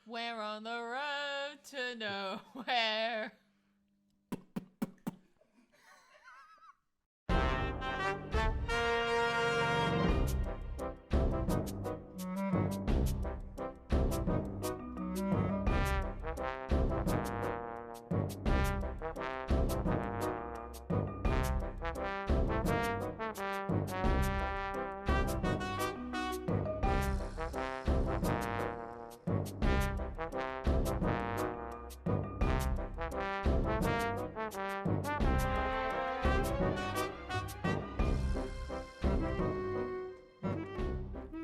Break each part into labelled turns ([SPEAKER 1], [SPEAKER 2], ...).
[SPEAKER 1] We're on the road to nowhere.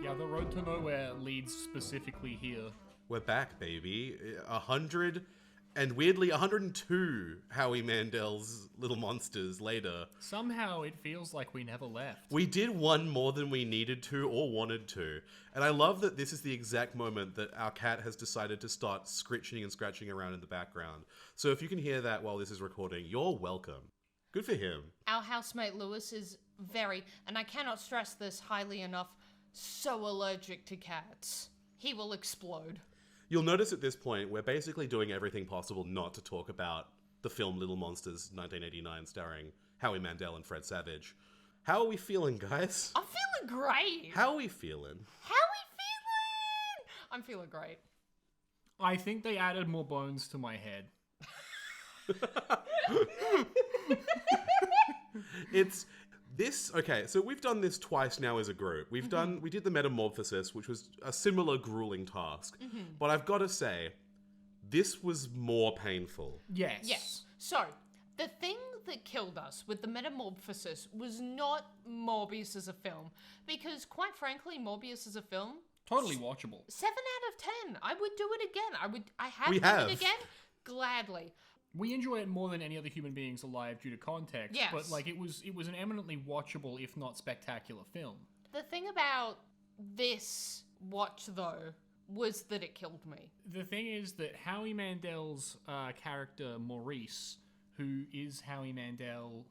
[SPEAKER 2] Yeah, the road to nowhere leads specifically here.
[SPEAKER 3] We're back, baby. 100 and weirdly 102 Howie Mandel's Little Monsters later.
[SPEAKER 2] Somehow it feels like we never left.
[SPEAKER 3] We did one more than we needed to or wanted to. And I love that this is the exact moment that our cat has decided to start scritching and scratching around in the background. So if you can hear that while this is recording, you're welcome. Good for him.
[SPEAKER 1] Our housemate Lewis is very, and I cannot stress this highly enough, so allergic to cats. He will explode.
[SPEAKER 3] You'll notice at this point, we're basically doing everything possible not to talk about the film Little Monsters 1989 starring Howie Mandel and Fred Savage. How are we feeling, guys?
[SPEAKER 1] I'm feeling great.
[SPEAKER 3] How are we feeling?
[SPEAKER 1] How we feeling? I'm feeling great.
[SPEAKER 2] I think they added more bones to my head.
[SPEAKER 3] It's this, okay, so we've done this twice now as a group. We did the Metamorbphosis, which was a similar grueling task. But I've got to say, this was more painful.
[SPEAKER 2] Yes.
[SPEAKER 1] Yes. So, the thing that killed us with the Metamorphosis was not Morbius as a film. Because, quite frankly, Morbius as a film,
[SPEAKER 2] Totally watchable.
[SPEAKER 1] 7 out of 10. I would do it again. I have
[SPEAKER 3] We
[SPEAKER 1] done
[SPEAKER 3] have.
[SPEAKER 1] it again. Gladly.
[SPEAKER 2] We enjoy it more than any other human beings alive due to context.
[SPEAKER 1] Yes.
[SPEAKER 2] But like it was an eminently watchable, if not spectacular, film.
[SPEAKER 1] The thing about this watch, though, was that it killed me.
[SPEAKER 2] The thing is that Howie Mandel's character Maurice, who is Howie Mandel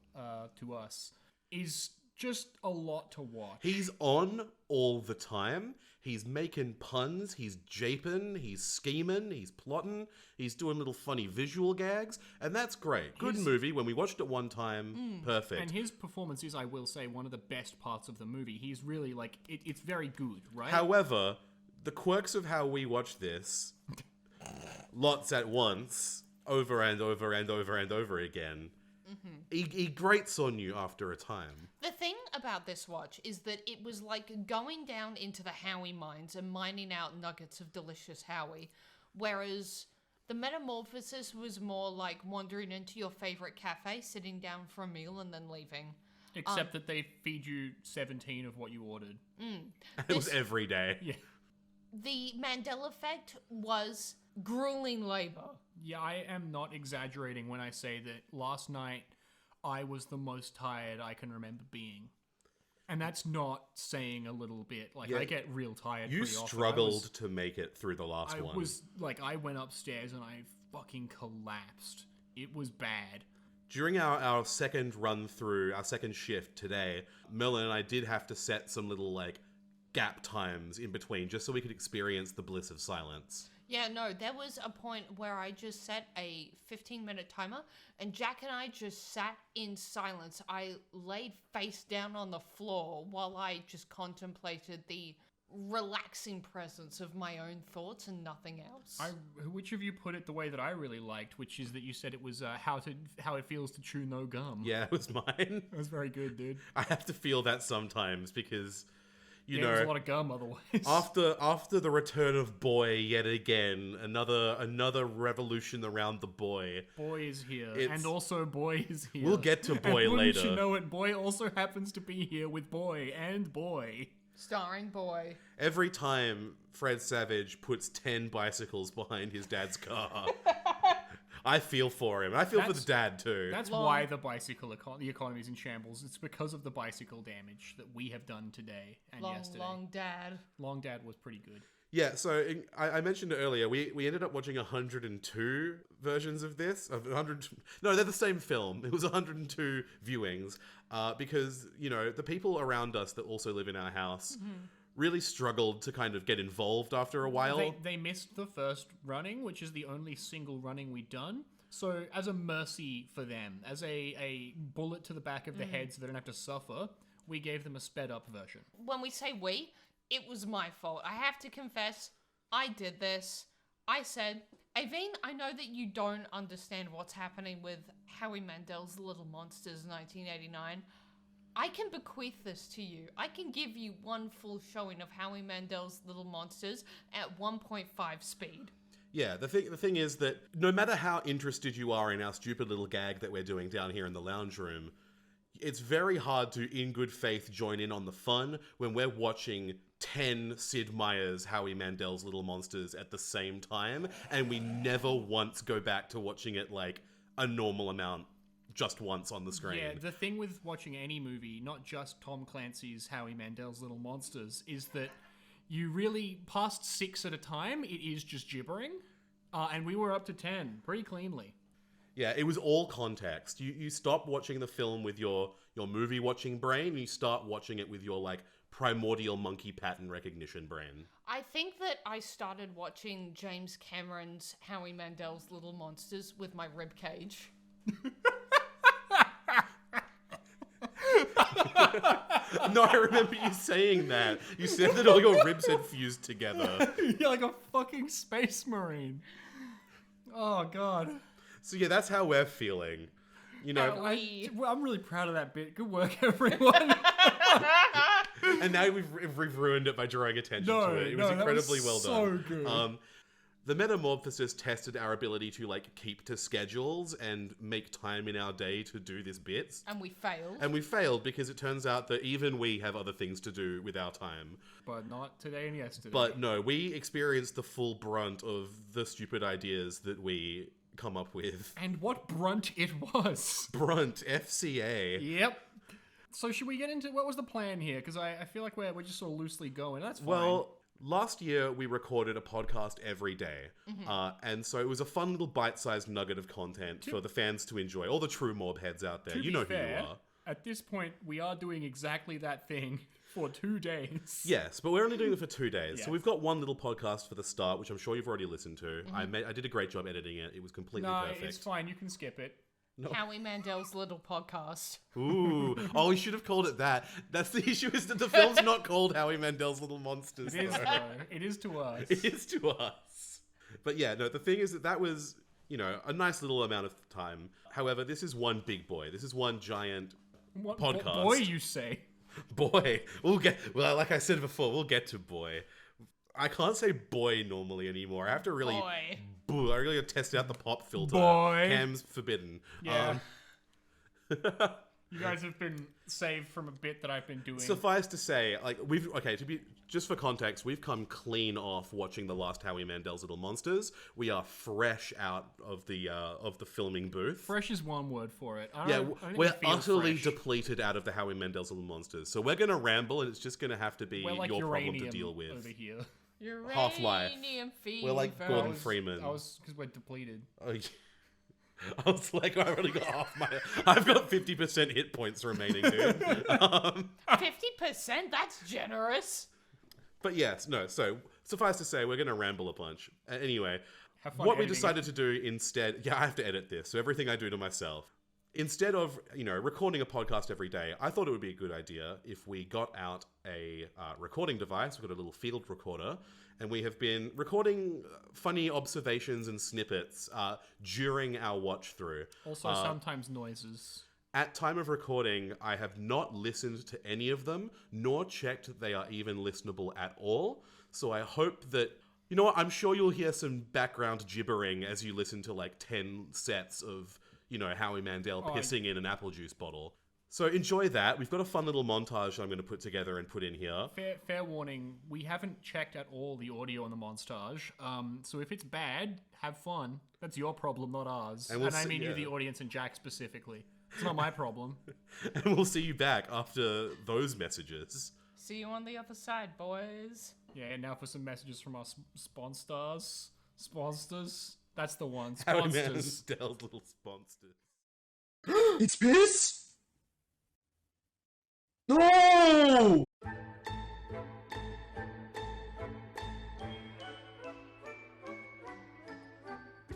[SPEAKER 2] to us, is just a lot to watch.
[SPEAKER 3] He's on all the time. He's making puns. He's japing. He's scheming. He's plotting. He's doing little funny visual gags. And that's great. Good movie. When we watched it one time, perfect.
[SPEAKER 2] And his performance is, I will say, one of the best parts of the movie. He's really, like, it's very good, right?
[SPEAKER 3] However, the quirks of how we watch this, lots at once, over and over and over and over again, he grates on you after a time.
[SPEAKER 1] The thing about this watch is that it was like going down into the Howie mines and mining out nuggets of delicious Howie, whereas the Metamorphosis was more like wandering into your favorite cafe, sitting down for a meal, and then leaving.
[SPEAKER 2] Except that they feed you 17 of what you ordered.
[SPEAKER 3] It was every day.
[SPEAKER 2] Yeah.
[SPEAKER 1] The Mandela effect was grueling labor.
[SPEAKER 2] Yeah, I am not exaggerating when I say that last night I was the most tired I can remember being. And that's not saying a little bit. Like,
[SPEAKER 3] Yeah.
[SPEAKER 2] I get real tired
[SPEAKER 3] You
[SPEAKER 2] pretty often.
[SPEAKER 3] struggled to make it through the last
[SPEAKER 2] I
[SPEAKER 3] one.
[SPEAKER 2] was, like, I went upstairs and I fucking collapsed. It was bad.
[SPEAKER 3] During our second run through, our second shift today, Merlin and I did have to set some little, like, gap times in between just so we could experience the bliss of silence.
[SPEAKER 1] Yeah, no, there was a point where I just set a 15-minute timer, and Jack and I just sat in silence. I laid face down on the floor while I just contemplated the relaxing presence of my own thoughts and nothing else.
[SPEAKER 2] Which of you put it the way that I really liked, which is that you said it was how it feels to chew no gum.
[SPEAKER 3] Yeah, it was mine.
[SPEAKER 2] That was very good, dude.
[SPEAKER 3] I have to feel that sometimes because, you
[SPEAKER 2] There's a
[SPEAKER 3] know,
[SPEAKER 2] lot of gum otherwise.
[SPEAKER 3] after the return of Boy yet again, another revolution around the Boy.
[SPEAKER 2] Boy is here,
[SPEAKER 3] It's-
[SPEAKER 2] and also Boy is here.
[SPEAKER 3] We'll get to Boy
[SPEAKER 2] and wouldn't
[SPEAKER 3] later.
[SPEAKER 2] you know it, Boy also happens to be here with Boy and Boy.
[SPEAKER 1] Starring Boy.
[SPEAKER 3] Every time Fred Savage puts 10 bicycles behind his dad's car, I feel for him. I feel for the dad too.
[SPEAKER 2] That's why the the economy is in shambles. It's because of the bicycle damage that we have done today and yesterday.
[SPEAKER 1] Long Dad.
[SPEAKER 2] Long Dad was pretty good.
[SPEAKER 3] Yeah, so I mentioned it earlier. We ended up watching 102 versions of this. Of 100. No, they're the same film. It was 102 viewings because, you know, the people around us that also live in our house really struggled to kind of get involved after a while.
[SPEAKER 2] They missed the first running, which is the only single running we'd done. So as a mercy for them, as a bullet to the back of the head so they don't have to suffer, we gave them a sped up version.
[SPEAKER 1] When we say we, it was my fault. I have to confess, I did this. I said, Aveen, I know that you don't understand what's happening with Howie Mandel's Little Monsters 1989. I can bequeath this to you. I can give you one full showing of Howie Mandel's Little Monsters at 1.5 speed.
[SPEAKER 3] Yeah, the thing is that no matter how interested you are in our stupid little gag that we're doing down here in the lounge room, it's very hard to, in good faith, join in on the fun when we're watching 10 Sid Meier's Howie Mandel's Little Monsters at the same time, and we never once go back to watching it like a normal amount just once on the screen.
[SPEAKER 2] Yeah, the thing with watching any movie, not just Tom Clancy's Howie Mandel's Little Monsters, is that you really, past 6 at a time, it is just gibbering. And we were up to 10 pretty cleanly.
[SPEAKER 3] Yeah, it was all context. You stop watching the film with your movie watching brain, and you start watching it with your like primordial monkey pattern recognition brain.
[SPEAKER 1] I think that I started watching James Cameron's Howie Mandel's Little Monsters with my rib cage.
[SPEAKER 3] No, I remember you saying that. You said that all your ribs had fused together.
[SPEAKER 2] You're like a fucking space marine. Oh, God.
[SPEAKER 3] So yeah, that's how we're feeling. You know,
[SPEAKER 2] I'm really proud of that bit. Good work, everyone.
[SPEAKER 3] and now we've ruined it by drawing attention to it. It was incredibly well done.
[SPEAKER 2] So good.
[SPEAKER 3] The Metamorphosis tested our ability to like keep to schedules and make time in our day to do this bit.
[SPEAKER 1] And we failed.
[SPEAKER 3] And we failed because it turns out that even we have other things to do with our time.
[SPEAKER 2] But not today and yesterday.
[SPEAKER 3] But no, we experienced the full brunt of the stupid ideas that we come up with.
[SPEAKER 2] And what brunt it was.
[SPEAKER 3] Brunt, FCA.
[SPEAKER 2] Yep. So should we get into what was the plan here? Because I feel like we're just sort of loosely going. That's fine.
[SPEAKER 3] Well, last year we recorded a podcast every day. And so it was a fun little bite-sized nugget of content for the fans to enjoy. All the true Morb heads out there. You know who you are.
[SPEAKER 2] At this point, we are doing exactly that thing for 2 days.
[SPEAKER 3] Yes, but we're only doing it for 2 days.
[SPEAKER 2] Yes.
[SPEAKER 3] So we've got one little podcast for the start, which I'm sure you've already listened to. I did a great job editing it. It was completely perfect.
[SPEAKER 2] No, it's fine. You can skip it.
[SPEAKER 3] No.
[SPEAKER 1] Howie Mandel's Little Podcast.
[SPEAKER 3] Ooh. Oh, we should have called it that. That's the issue, is that the film's not called Howie Mandel's Little Monsters.
[SPEAKER 2] It is, though. It is to us.
[SPEAKER 3] It is to us. But yeah, no, the thing is that was, you know, a nice little amount of time. However, this is one big boy. This is one giant podcast.
[SPEAKER 2] Boy, you say.
[SPEAKER 3] Boy. Well, like I said before, we'll get to boy. I can't say boy normally anymore. I have to really...
[SPEAKER 1] Boy.
[SPEAKER 3] I really got to test out the pop filter.
[SPEAKER 2] Boy.
[SPEAKER 3] Cam's forbidden.
[SPEAKER 2] Yeah. You guys have been saved from a bit that I've been doing.
[SPEAKER 3] Suffice to say, like just for context, we've come clean off watching the last Howie Mandel's Little Monsters. We are fresh out of the filming booth.
[SPEAKER 2] Fresh is one word for it.
[SPEAKER 3] We're utterly depleted out of the Howie Mandel's Little Monsters. So we're gonna ramble, and it's just gonna have to be
[SPEAKER 2] like
[SPEAKER 3] your problem to
[SPEAKER 2] uranium
[SPEAKER 3] deal with.
[SPEAKER 2] Over here.
[SPEAKER 3] Half-Life.
[SPEAKER 1] Fever.
[SPEAKER 3] We're like Gordon Freeman.
[SPEAKER 2] Because we're depleted.
[SPEAKER 3] I was like, I've only got I've got 50% hit points remaining, dude.
[SPEAKER 1] 50%? That's generous.
[SPEAKER 3] But yes, no, so suffice to say, we're going to ramble a bunch. Anyway,
[SPEAKER 2] Have fun
[SPEAKER 3] what we
[SPEAKER 2] editing
[SPEAKER 3] decided to do instead, I have to edit this, so everything I do to myself. Instead of, recording a podcast every day, I thought it would be a good idea if we got out a recording device. We've got a little field recorder, and we have been recording funny observations and snippets during our watch through.
[SPEAKER 2] Also, sometimes noises.
[SPEAKER 3] At time of recording, I have not listened to any of them, nor checked that they are even listenable at all. So I hope that, you know what, I'm sure you'll hear some background gibbering as you listen to like 10 sets of, Howie Mandel pissing in an apple juice bottle. So enjoy that. We've got a fun little montage I'm going to put together and put in here.
[SPEAKER 2] Fair warning, we haven't checked at all the audio on the montage. So if it's bad, have fun. That's your problem, not ours. And I mean you, the audience, and Jack specifically. It's not my problem.
[SPEAKER 3] And we'll see you back after those messages.
[SPEAKER 1] See you on the other side, boys.
[SPEAKER 2] Yeah, and now for some messages from our sponsors. Sponsors? That's the one.
[SPEAKER 3] Howie
[SPEAKER 2] Sponsors.
[SPEAKER 3] Mandel's little sponsors.
[SPEAKER 4] It's piss? No!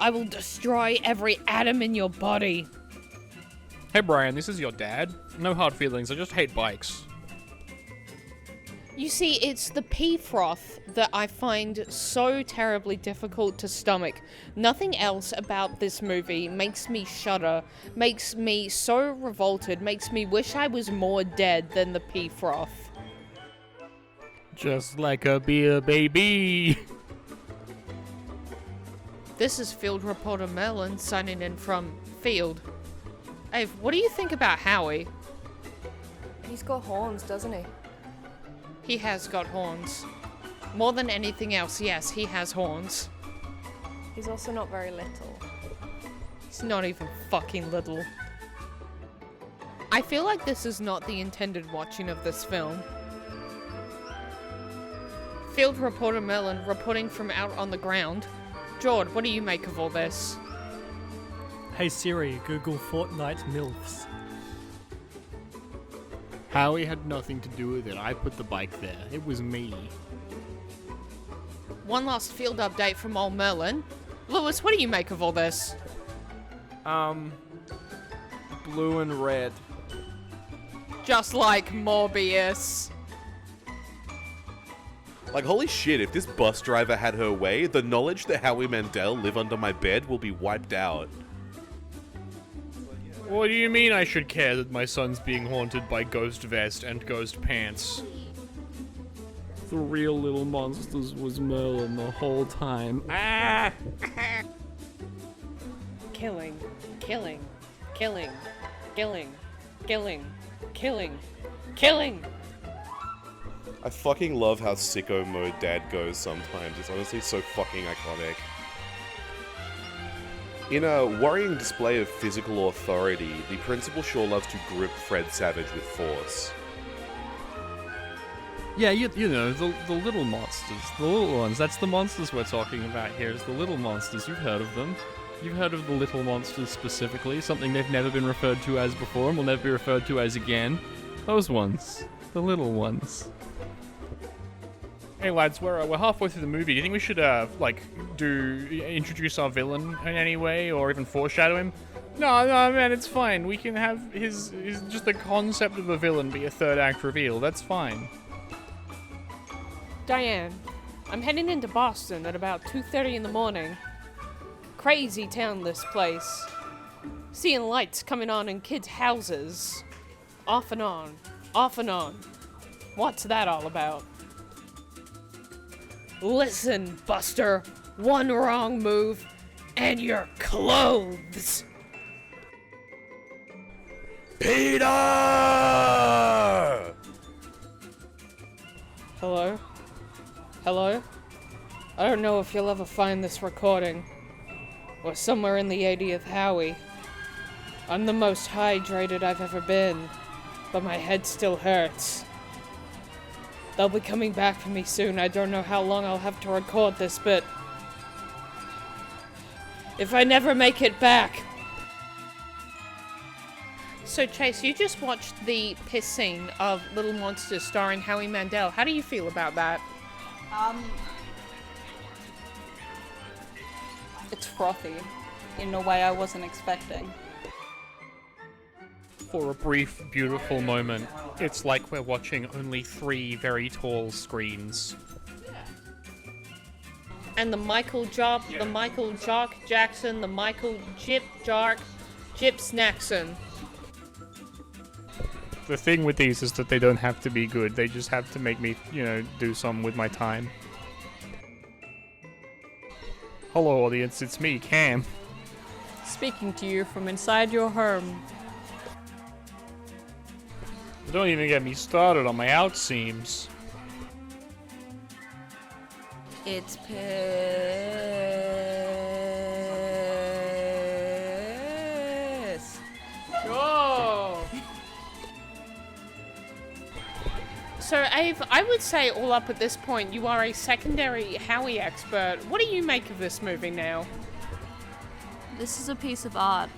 [SPEAKER 5] I will destroy every atom in your body.
[SPEAKER 2] Hey Brian, this is your dad. No hard feelings, I just hate bikes.
[SPEAKER 5] You see, it's the pea froth that I find so terribly difficult to stomach. Nothing else about this movie makes me shudder, makes me so revolted, makes me wish I was more dead than the pea froth.
[SPEAKER 2] Just like a beer baby.
[SPEAKER 5] This is Field Reporter Merlin signing in from Field. Ave, what do you think about Howie?
[SPEAKER 6] He's got horns, doesn't he?
[SPEAKER 5] He has got horns. More than anything else, yes, he has horns.
[SPEAKER 6] He's also not very little.
[SPEAKER 5] He's not even fucking little. I feel like this is not the intended watching of this film. Field Reporter Merlin reporting from out on the ground. Jord, what do you make of all this?
[SPEAKER 7] Hey Siri, Google Fortnite MILFs.
[SPEAKER 2] Howie had nothing to do with it. I put the bike there. It was me.
[SPEAKER 5] One last field update from old Merlin. Lewis, what do you make of all this?
[SPEAKER 8] Blue and red.
[SPEAKER 5] Just like Morbius.
[SPEAKER 3] Like, holy shit, if this bus driver had her way, the knowledge that Howie Mandel live under my bed will be wiped out.
[SPEAKER 2] What do you mean I should care that my son's being haunted by Ghost Vest and Ghost Pants? The real little monsters was Merlin the whole time. Ah!
[SPEAKER 5] Killing, killing, killing, killing, killing, killing, killing.
[SPEAKER 3] I fucking love how sicko mode Dad goes sometimes. It's honestly so fucking iconic. In a worrying display of physical authority, the principal sure loves to grip Fred Savage with force.
[SPEAKER 2] Yeah, you know, the little monsters. The little ones. That's the monsters we're talking about here, is the little monsters. You've heard of them. You've heard of the little monsters specifically, something they've never been referred to as before and will never be referred to as again. Those ones. The little ones. Hey lads, we're halfway through the movie. Do you think we should introduce our villain in any way, or even foreshadow him? No, man, it's fine. We can have his just the concept of a villain be a third act reveal. That's fine.
[SPEAKER 5] Diane, I'm heading into Boston at about 2:30 in the morning. Crazy town, this place. Seeing lights coming on in kids' houses. Off and on, off and on. What's that all about? Listen, Buster, one wrong move, and you're clothes.
[SPEAKER 3] Peter!
[SPEAKER 5] Hello? Hello? I don't know if you'll ever find this recording. We're somewhere in the 80th Howie. I'm the most hydrated I've ever been, but my head still hurts. They'll be coming back for me soon. I don't know how long I'll have to record this, but if I never make it back. So Chase, you just watched the piss scene of Little Monsters starring Howie Mandel. How do you feel about that?
[SPEAKER 6] It's frothy in a way I wasn't expecting.
[SPEAKER 2] For a brief, beautiful moment, it's like we're watching only 3 very tall screens.
[SPEAKER 5] And the Michael Jock, the Michael Jock Jackson, the Michael Jip Jark, Jip Snackson.
[SPEAKER 2] The thing with these is that they don't have to be good. They just have to make me, do something with my time. Hello, audience. It's me, Cam.
[SPEAKER 6] Speaking to you from inside your home.
[SPEAKER 2] Don't even get me started on my outseams.
[SPEAKER 6] It's piss.
[SPEAKER 5] Oh! So, Ave, I would say all up at this point, you are a secondary Howie expert. What do you make of this movie now?
[SPEAKER 6] This is a piece of art.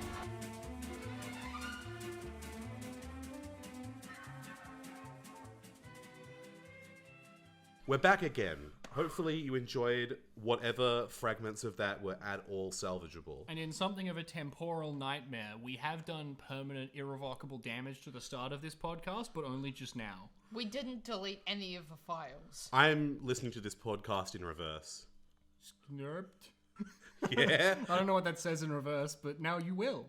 [SPEAKER 3] We're back again. Hopefully you enjoyed whatever fragments of that were at all salvageable.
[SPEAKER 2] And in something of a temporal nightmare, we have done permanent, irrevocable damage to the start of this podcast, but only just now.
[SPEAKER 1] We didn't delete any of the files.
[SPEAKER 3] I'm listening to this podcast in reverse.
[SPEAKER 2] Snurped.
[SPEAKER 3] Yeah?
[SPEAKER 2] I don't know what that says in reverse, but now you will.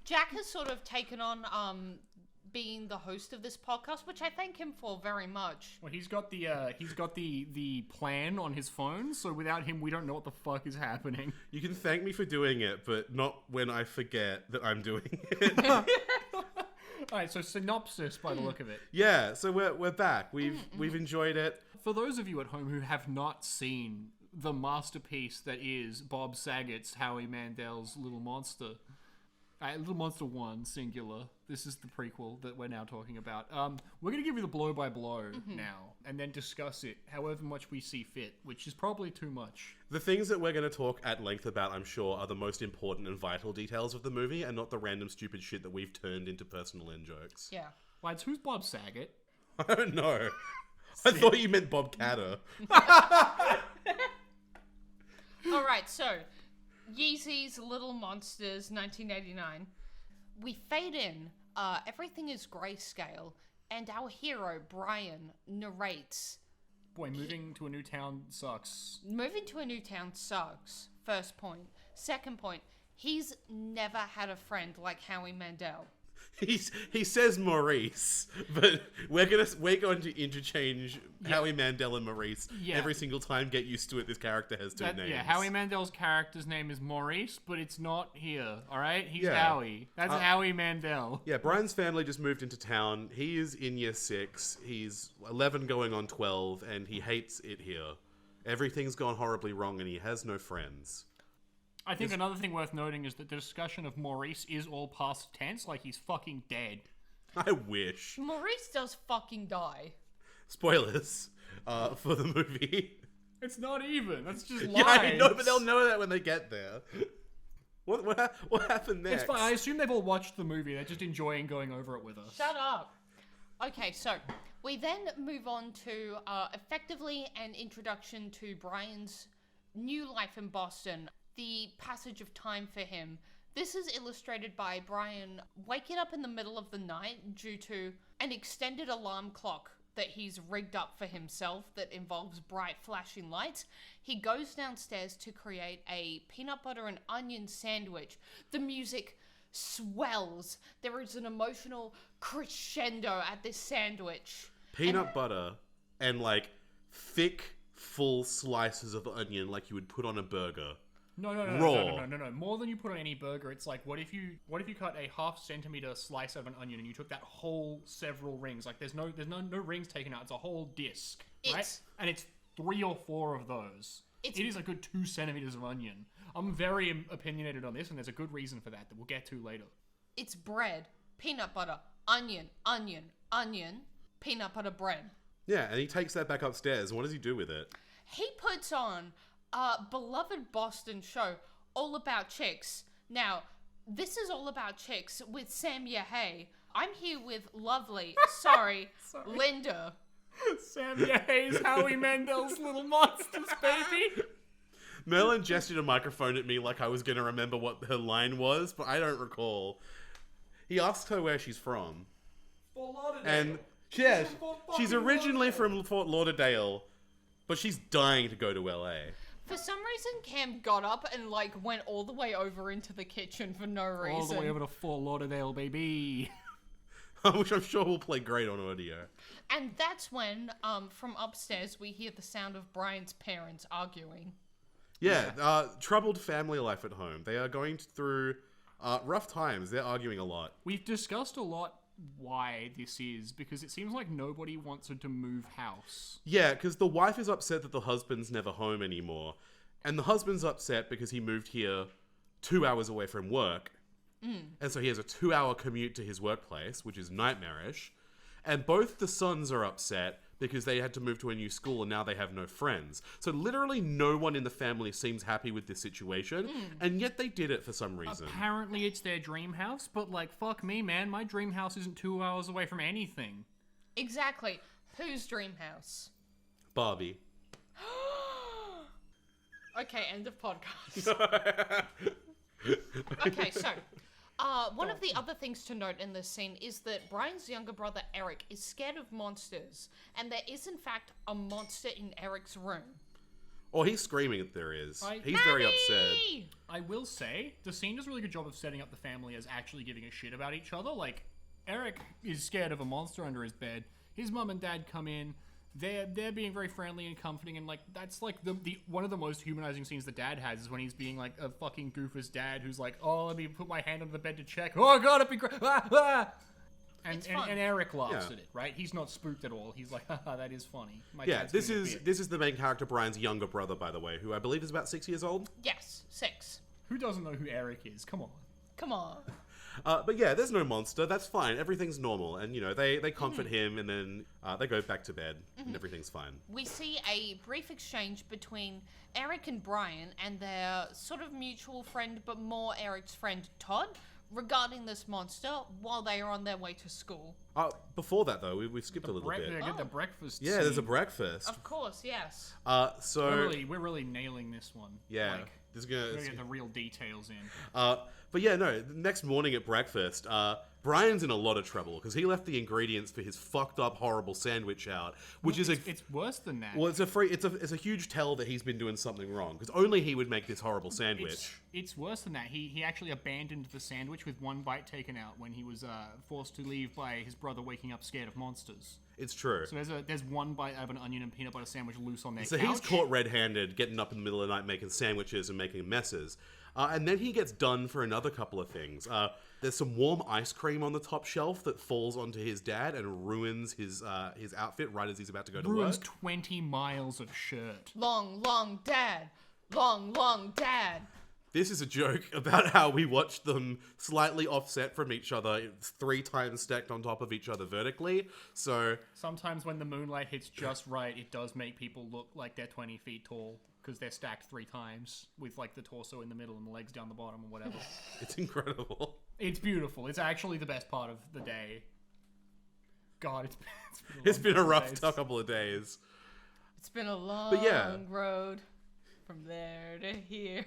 [SPEAKER 1] Jack has sort of taken on being the host of this podcast, which I thank him for very much.
[SPEAKER 2] Well, he's got the plan on his phone, so without him, we don't know what the fuck is happening.
[SPEAKER 3] You can thank me for doing it, but not when I forget that I'm doing it.
[SPEAKER 2] Alright, so synopsis by the look of it.
[SPEAKER 3] Yeah, so we're back. We've enjoyed it.
[SPEAKER 2] For those of you at home who have not seen the masterpiece that is Bob Saget's Howie Mandel's Little Monster, Little Monster 1, singular. This is the prequel that we're now talking about. We're going to give you the blow-by-blow now, and then discuss it however much we see fit, which is probably too much.
[SPEAKER 3] The things that we're going to talk at length about, I'm sure, are the most important and vital details of the movie, and not the random stupid shit that we've turned into personal in-jokes.
[SPEAKER 1] Yeah.
[SPEAKER 2] Lads, who's Bob Saget?
[SPEAKER 3] I don't know. I thought you meant Bob Catter.
[SPEAKER 1] Alright, so... Yeezy's Little Monsters, 1989. We fade in, everything is grayscale, and our hero, Brian, narrates...
[SPEAKER 2] Boy, moving to a new town sucks.
[SPEAKER 1] Moving to a new town sucks, first point. Second point, he's never had a friend like Howie Mandel.
[SPEAKER 3] He says Maurice, but we're going to interchange Howie Mandel and Maurice every single time. Get used to it. This character has two names.
[SPEAKER 2] Yeah, Howie Mandel's character's name is Maurice, but it's not here. All right, he's
[SPEAKER 3] Yeah.
[SPEAKER 2] Howie. That's Howie Mandel.
[SPEAKER 3] Yeah, Brian's family just moved into town. He is in year 6. He's 11 going on 12, and he hates it here. Everything's gone horribly wrong, and he has no friends.
[SPEAKER 2] I think another thing worth noting is that the discussion of Maurice is all past tense, like he's fucking dead.
[SPEAKER 3] I wish.
[SPEAKER 1] Maurice does fucking die.
[SPEAKER 3] Spoilers for the movie.
[SPEAKER 2] It's not even. That's just
[SPEAKER 3] Yeah,
[SPEAKER 2] lies.
[SPEAKER 3] I know, but they'll know that when they get there. What happened next?
[SPEAKER 2] It's fine. I assume they've all watched the movie. They're just enjoying going over it with us.
[SPEAKER 1] Shut up. Okay, so we then move on to effectively an introduction to Brian's new life in Boston. The passage of time for him. This is illustrated by Brian waking up in the middle of the night due to an extended alarm clock that he's rigged up for himself that involves bright flashing lights. He goes downstairs to create a peanut butter and onion sandwich. The music swells. There is an emotional crescendo at this sandwich.
[SPEAKER 3] Peanut butter and like thick, full slices of onion like you would put on a burger.
[SPEAKER 2] No. More than you put on any burger. It's like, what if you cut a 1/2 centimeter slice of an onion and you took that whole several rings? Like, there's no rings taken out. It's a whole disc, right? And it's 3 or 4 of those. It is a good 2 centimeters of onion. I'm very opinionated on this, and there's a good reason for that we'll get to later.
[SPEAKER 1] It's bread, peanut butter, onion, peanut butter bread.
[SPEAKER 3] Yeah, and he takes that back upstairs. What does he do with it?
[SPEAKER 1] He puts on beloved Boston show, All About Chicks. Now, this is All About Chicks with Sam Yahey. I'm here with lovely, Linda.
[SPEAKER 2] Sam Yahey's Howie Mandel's Little Monsters, baby.
[SPEAKER 3] Merlin gestured a microphone at me like I was going to remember what her line was, but I don't recall. He asked her where she's from.
[SPEAKER 2] Fort Lauderdale.
[SPEAKER 3] And, yeah, she's originally from Fort Lauderdale, but she's dying to go to LA.
[SPEAKER 1] For some reason, Cam got up and, went all the way over into the kitchen for no reason.
[SPEAKER 2] All the way over to Fort Lauderdale, baby.
[SPEAKER 3] Which I'm sure will play great on audio.
[SPEAKER 1] And that's when, from upstairs, we hear the sound of Brian's parents arguing.
[SPEAKER 3] Yeah, troubled family life at home. They are going through rough times. They're arguing a lot.
[SPEAKER 2] We've discussed a lot why this is, because it seems like nobody wants her to move house.
[SPEAKER 3] Yeah, because the wife is upset that the husband's never home anymore. And the husband's upset because he moved here 2 hours away from work. And so he has a 2-hour commute to his workplace, which is nightmarish. And both the sons are upset because they had to move to a new school and now they have no friends. So literally no one in the family seems happy with this situation, and yet they did it for some reason.
[SPEAKER 2] Apparently it's their dream house, but fuck me, man, my dream house isn't 2 hours away from anything.
[SPEAKER 1] Exactly. Whose dream house?
[SPEAKER 3] Barbie.
[SPEAKER 1] Okay, end of podcast. Okay, so one of the other things to note in this scene is that Brian's younger brother Eric is scared of monsters, and there is in fact a monster in Eric's room.
[SPEAKER 3] Or he's screaming that there is. He's
[SPEAKER 1] Mommy!
[SPEAKER 3] very upset.
[SPEAKER 2] I will say, the scene does a really good job of setting up the family as actually giving a shit about each other. Like, Eric is scared of a monster under his bed. His mum and dad come in. They're being very friendly and comforting, and like that's like the one of the most humanizing scenes the dad has is when he's being like a fucking goofus dad who's like, oh, let me put my hand under the bed to check. Oh god, it'd be great. Ah, ah. And Eric laughs at it, right? He's not spooked at all. He's like, haha, that is funny.
[SPEAKER 3] This is the main character, Brian's younger brother, by the way, who I believe is about 6 years old.
[SPEAKER 1] Yes, 6.
[SPEAKER 2] Who doesn't know who Eric is? Come on.
[SPEAKER 1] Come on.
[SPEAKER 3] But yeah, there's no monster. That's fine. Everything's normal. And, you know, they comfort him and then they go back to bed and everything's fine.
[SPEAKER 1] We see a brief exchange between Eric and Brian and their sort of mutual friend, but more Eric's friend, Todd, regarding this monster while they are on their way to school.
[SPEAKER 3] Before that, though, we've skipped a little bit.
[SPEAKER 2] Yeah, get the breakfast
[SPEAKER 3] Yeah,
[SPEAKER 2] scene.
[SPEAKER 3] there's a breakfast.
[SPEAKER 1] Of course, yes.
[SPEAKER 2] We're really nailing this one.
[SPEAKER 3] Yeah.
[SPEAKER 2] Like,
[SPEAKER 3] This is
[SPEAKER 2] we're gonna get the real details in.
[SPEAKER 3] But yeah, no, the next morning at breakfast, Brian's in a lot of trouble because he left the ingredients for his fucked up, horrible sandwich out, which is
[SPEAKER 2] it's worse than that.
[SPEAKER 3] Well, it's a huge tell that he's been doing something wrong because only he would make this horrible sandwich.
[SPEAKER 2] It's worse than that. He actually abandoned the sandwich with one bite taken out when he was forced to leave by his brother waking up scared of monsters.
[SPEAKER 3] It's true.
[SPEAKER 2] So there's one bite of an onion and peanut butter sandwich loose on their
[SPEAKER 3] So
[SPEAKER 2] couch.
[SPEAKER 3] he's caught red-handed, getting up in the middle of the night making sandwiches and making messes. And then he gets done for another couple of things. There's some warm ice cream on the top shelf that falls onto his dad and ruins his outfit right as he's about to go to
[SPEAKER 2] Ruins
[SPEAKER 3] work.
[SPEAKER 2] 20 miles of shirt.
[SPEAKER 1] Long, long dad. Long, long dad.
[SPEAKER 3] This is a joke about how we watched them slightly offset from each other, 3 times stacked on top of each other vertically. So
[SPEAKER 2] Sometimes when the moonlight hits just right, it does make people look like they're 20 feet tall because they're stacked 3 times with like the torso in the middle and the legs down the bottom or whatever.
[SPEAKER 3] it's incredible.
[SPEAKER 2] It's beautiful. It's actually the best part of the day. God,
[SPEAKER 3] It's been a
[SPEAKER 2] long
[SPEAKER 3] rough
[SPEAKER 2] days.
[SPEAKER 3] couple of days.
[SPEAKER 1] It's been a long
[SPEAKER 3] yeah.
[SPEAKER 1] road from there to here.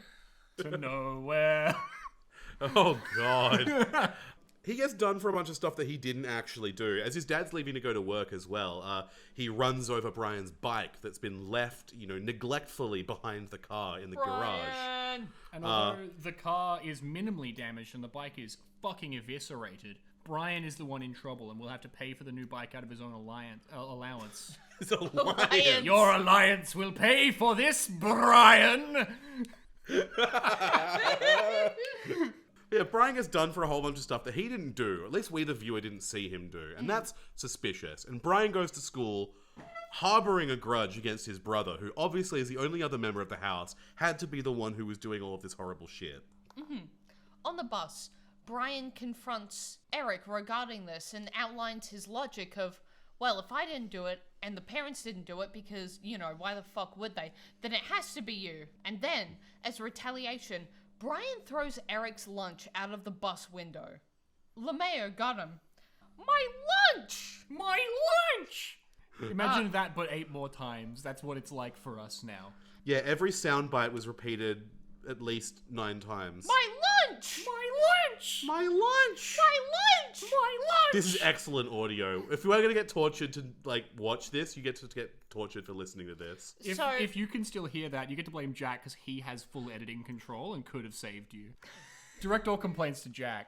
[SPEAKER 2] To nowhere.
[SPEAKER 3] Oh, God. He gets done for a bunch of stuff that he didn't actually do. As his dad's leaving to go to work as well, he runs over Brian's bike that's been left, neglectfully behind the car in the garage.
[SPEAKER 2] And although the car is minimally damaged and the bike is fucking eviscerated, Brian is the one in trouble and will have to pay for the new bike out of his own allowance.
[SPEAKER 3] It's a lion.
[SPEAKER 2] Your alliance will pay for this, Brian!
[SPEAKER 3] Yeah, Brian gets done for a whole bunch of stuff that he didn't do. At least we, the viewer, didn't see him do. And that's suspicious. And Brian goes to school harboring a grudge against his brother, who obviously is the only other member of the house, had to be the one who was doing all of this horrible shit.
[SPEAKER 1] On the bus, Brian confronts Eric regarding this and outlines his logic of, well, if I didn't do it, and the parents didn't do it because, why the fuck would they? Then it has to be you. And then, as retaliation, Brian throws Eric's lunch out of the bus window. LeMayo got him. My lunch!
[SPEAKER 2] My lunch! Imagine that, but 8 more times. That's what it's like for us now.
[SPEAKER 3] Yeah, every soundbite was repeated at least 9 times.
[SPEAKER 1] My lunch!
[SPEAKER 2] My lunch!
[SPEAKER 3] My lunch!
[SPEAKER 1] My lunch!
[SPEAKER 2] My lunch!
[SPEAKER 3] This is excellent audio. If you are going to get tortured to, watch this, you get to get tortured for listening to this.
[SPEAKER 2] If you can still hear that, you get to blame Jack because he has full editing control and could have saved you. Direct all complaints to Jack.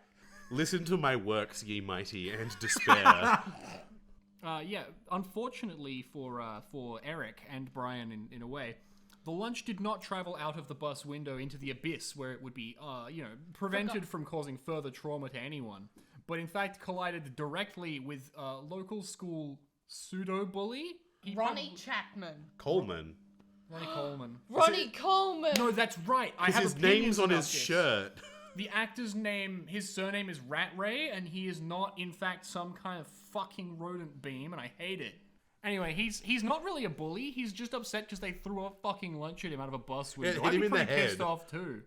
[SPEAKER 3] Listen to my works, ye mighty, and despair.
[SPEAKER 2] Unfortunately for Eric and Brian in a way, the lunch did not travel out of the bus window into the abyss where it would be, prevented from causing further trauma to anyone, but in fact collided directly with local school pseudo-bully?
[SPEAKER 1] Ronnie Chapman.
[SPEAKER 3] Coleman.
[SPEAKER 2] Ronnie Coleman.
[SPEAKER 1] Ronnie Coleman!
[SPEAKER 2] No, that's right. I have
[SPEAKER 3] His
[SPEAKER 2] opinions
[SPEAKER 3] name's on
[SPEAKER 2] about
[SPEAKER 3] his
[SPEAKER 2] this.
[SPEAKER 3] shirt.
[SPEAKER 2] The actor's name, his surname is Rat Ray, and he is not, in fact, some kind of fucking rodent beam, and I hate it. Anyway, he's not really a bully. He's just upset because they threw a fucking lunch at him out of a bus window.
[SPEAKER 3] hit
[SPEAKER 2] I'd
[SPEAKER 3] him
[SPEAKER 2] be
[SPEAKER 3] in the
[SPEAKER 2] pretty pissed
[SPEAKER 3] head.
[SPEAKER 2] off too.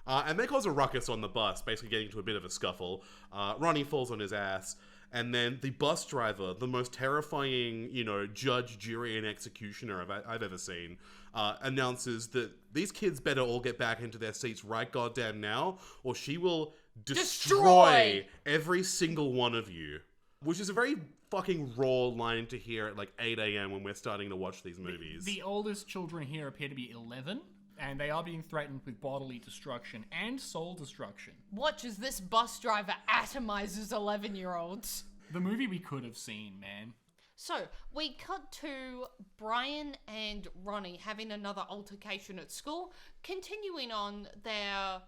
[SPEAKER 3] And they cause a ruckus on the bus, basically getting into a bit of a scuffle. Ronnie falls on his ass, And then the bus driver, the most terrifying, judge, jury, and executioner I've ever seen, announces that these kids better all get back into their seats right goddamn now, or she will destroy every single one of you. Which is a very fucking raw line to hear at like 8 a.m. when we're starting to watch these movies.
[SPEAKER 2] The oldest children here appear to be 11. And they are being threatened with bodily destruction and soul destruction.
[SPEAKER 1] Watch as this bus driver atomizes 11-year-olds.
[SPEAKER 2] The movie we could have seen, man.
[SPEAKER 1] So, we cut to Brian and Ronnie having another altercation at school, continuing on their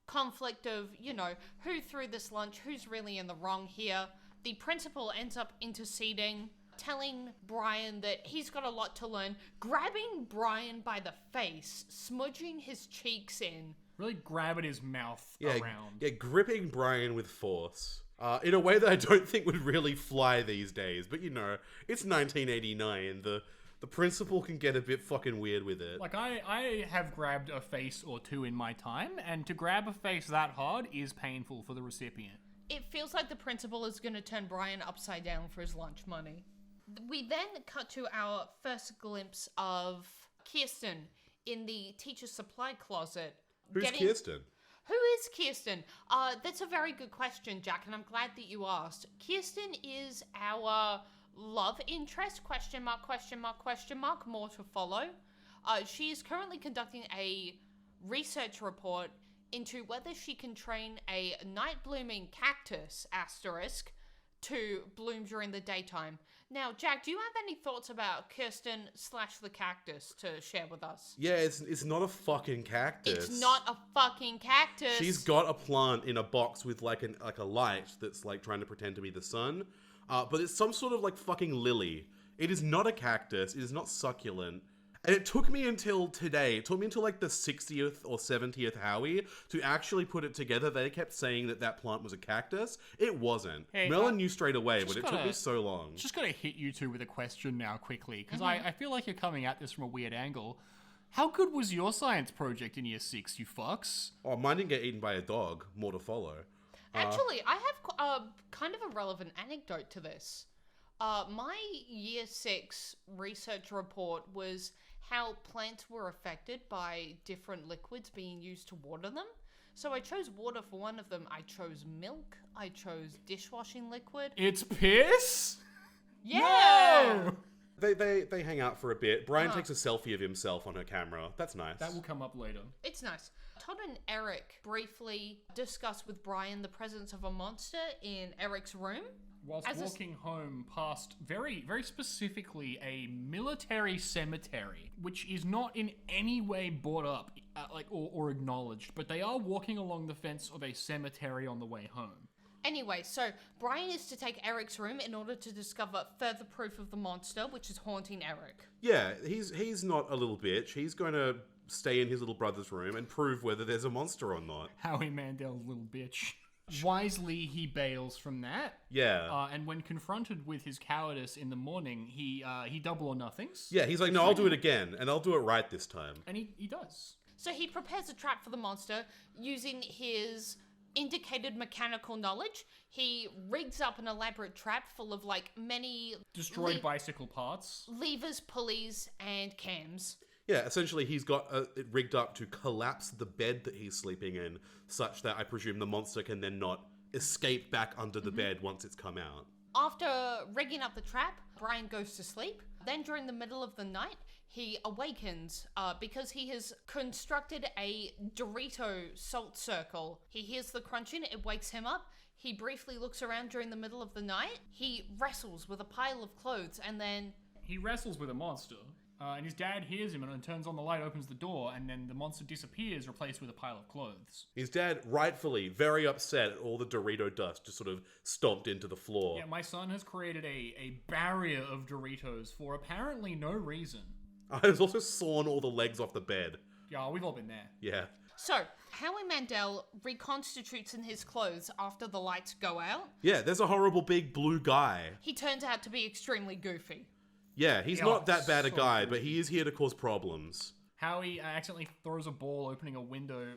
[SPEAKER 1] conflict of, who threw this lunch, who's really in the wrong here. The principal ends up interceding, telling Brian that he's got a lot to learn, grabbing Brian by the face, smudging his cheeks in.
[SPEAKER 2] Really grabbing his mouth around.
[SPEAKER 3] Yeah, gripping Brian with force. In a way that I don't think would really fly these days. But, it's 1989. The principal can get a bit fucking weird with it.
[SPEAKER 2] Like, I have grabbed a face or two in my time, and to grab a face that hard is painful for the recipient.
[SPEAKER 1] It feels like the principal is going to turn Brian upside down for his lunch money. We then cut to our first glimpse of Kirsten in the teacher's supply closet.
[SPEAKER 3] Who's Kirsten?
[SPEAKER 1] Who is Kirsten? That's a very good question, Jack, and I'm glad that you asked. Kirsten is our love interest, ? More to follow. She is currently conducting a research report into whether she can train a night-blooming cactus, to bloom during the daytime. Now, Jack, do you have any thoughts about Kirsten / the cactus to share with us?
[SPEAKER 3] Yeah, it's not a fucking cactus.
[SPEAKER 1] It's not a fucking cactus.
[SPEAKER 3] She's got a plant in a box with like a light that's like trying to pretend to be the sun. But it's some sort of like fucking lily. It is not a cactus. It is not succulent. And it took me until today, it took me until like the 60th or 70th Howie to actually put it together. They kept saying that plant was a cactus. It wasn't.
[SPEAKER 2] Hey,
[SPEAKER 3] Melon knew straight away, but it took me so long.
[SPEAKER 2] Just gotta hit you two with a question now quickly, because I feel like you're coming at this from a weird angle. How good was your science project in year 6, you fucks?
[SPEAKER 3] Oh, mine didn't get eaten by a dog. More to follow.
[SPEAKER 1] Actually, I have kind of a relevant anecdote to this. My year 6 research report was how plants were affected by different liquids being used to water them. So I chose water for one of them. I chose milk. I chose dishwashing liquid.
[SPEAKER 2] It's piss?
[SPEAKER 1] Yeah!
[SPEAKER 2] No!
[SPEAKER 3] They hang out for a bit. Brian takes a selfie of himself on her camera. That's nice.
[SPEAKER 2] That will come up later.
[SPEAKER 1] It's nice. Todd and Eric briefly discuss with Brian the presence of a monster in Eric's room.
[SPEAKER 2] Whilst walking home past, very, very specifically, a military cemetery, which is not in any way brought up or acknowledged, but they are walking along the fence of a cemetery on the way home.
[SPEAKER 1] Anyway, so Brian is to take Eric's room in order to discover further proof of the monster, which is haunting Eric.
[SPEAKER 3] Yeah, he's not a little bitch. He's going to stay in his little brother's room and prove whether there's a monster or not.
[SPEAKER 2] Howie Mandel's little bitch. Wisely, he bails from that.
[SPEAKER 3] Yeah.
[SPEAKER 2] And when confronted with his cowardice in the morning, he double or nothings.
[SPEAKER 3] Yeah, he's like, no, I'll do it again, and I'll do it right this time.
[SPEAKER 2] And he does.
[SPEAKER 1] So he prepares a trap for the monster using his indicated mechanical knowledge. He rigs up an elaborate trap full of many
[SPEAKER 2] destroyed bicycle parts,
[SPEAKER 1] levers, pulleys, and cams.
[SPEAKER 3] Yeah, essentially he's got it rigged up to collapse the bed that he's sleeping in, such that I presume the monster can then not escape back under the bed once it's come out.
[SPEAKER 1] After rigging up the trap, Brian goes to sleep. Then during the middle of the night, he awakens because he has constructed a Dorito salt circle. He hears the crunching, it wakes him up. He briefly looks around during the middle of the night. He wrestles with a pile of clothes and then...
[SPEAKER 2] He wrestles with a monster. And his dad hears him and turns on the light, opens the door, and then the monster disappears, replaced with a pile of clothes.
[SPEAKER 3] His dad, rightfully, very upset at all the Dorito dust just sort of stomped into the floor.
[SPEAKER 2] Yeah, my son has created a barrier of Doritos for apparently no reason.
[SPEAKER 3] He's also sawn all the legs off the bed.
[SPEAKER 2] Yeah, we've all been there.
[SPEAKER 3] Yeah.
[SPEAKER 1] So, Howie Mandel reconstitutes in his clothes after the lights go out.
[SPEAKER 3] Yeah, there's a horrible big blue guy.
[SPEAKER 1] He turns out to be extremely goofy.
[SPEAKER 3] Yeah, he's not that bad a guy, but he is here to cause problems.
[SPEAKER 2] Howie accidentally throws a ball opening a window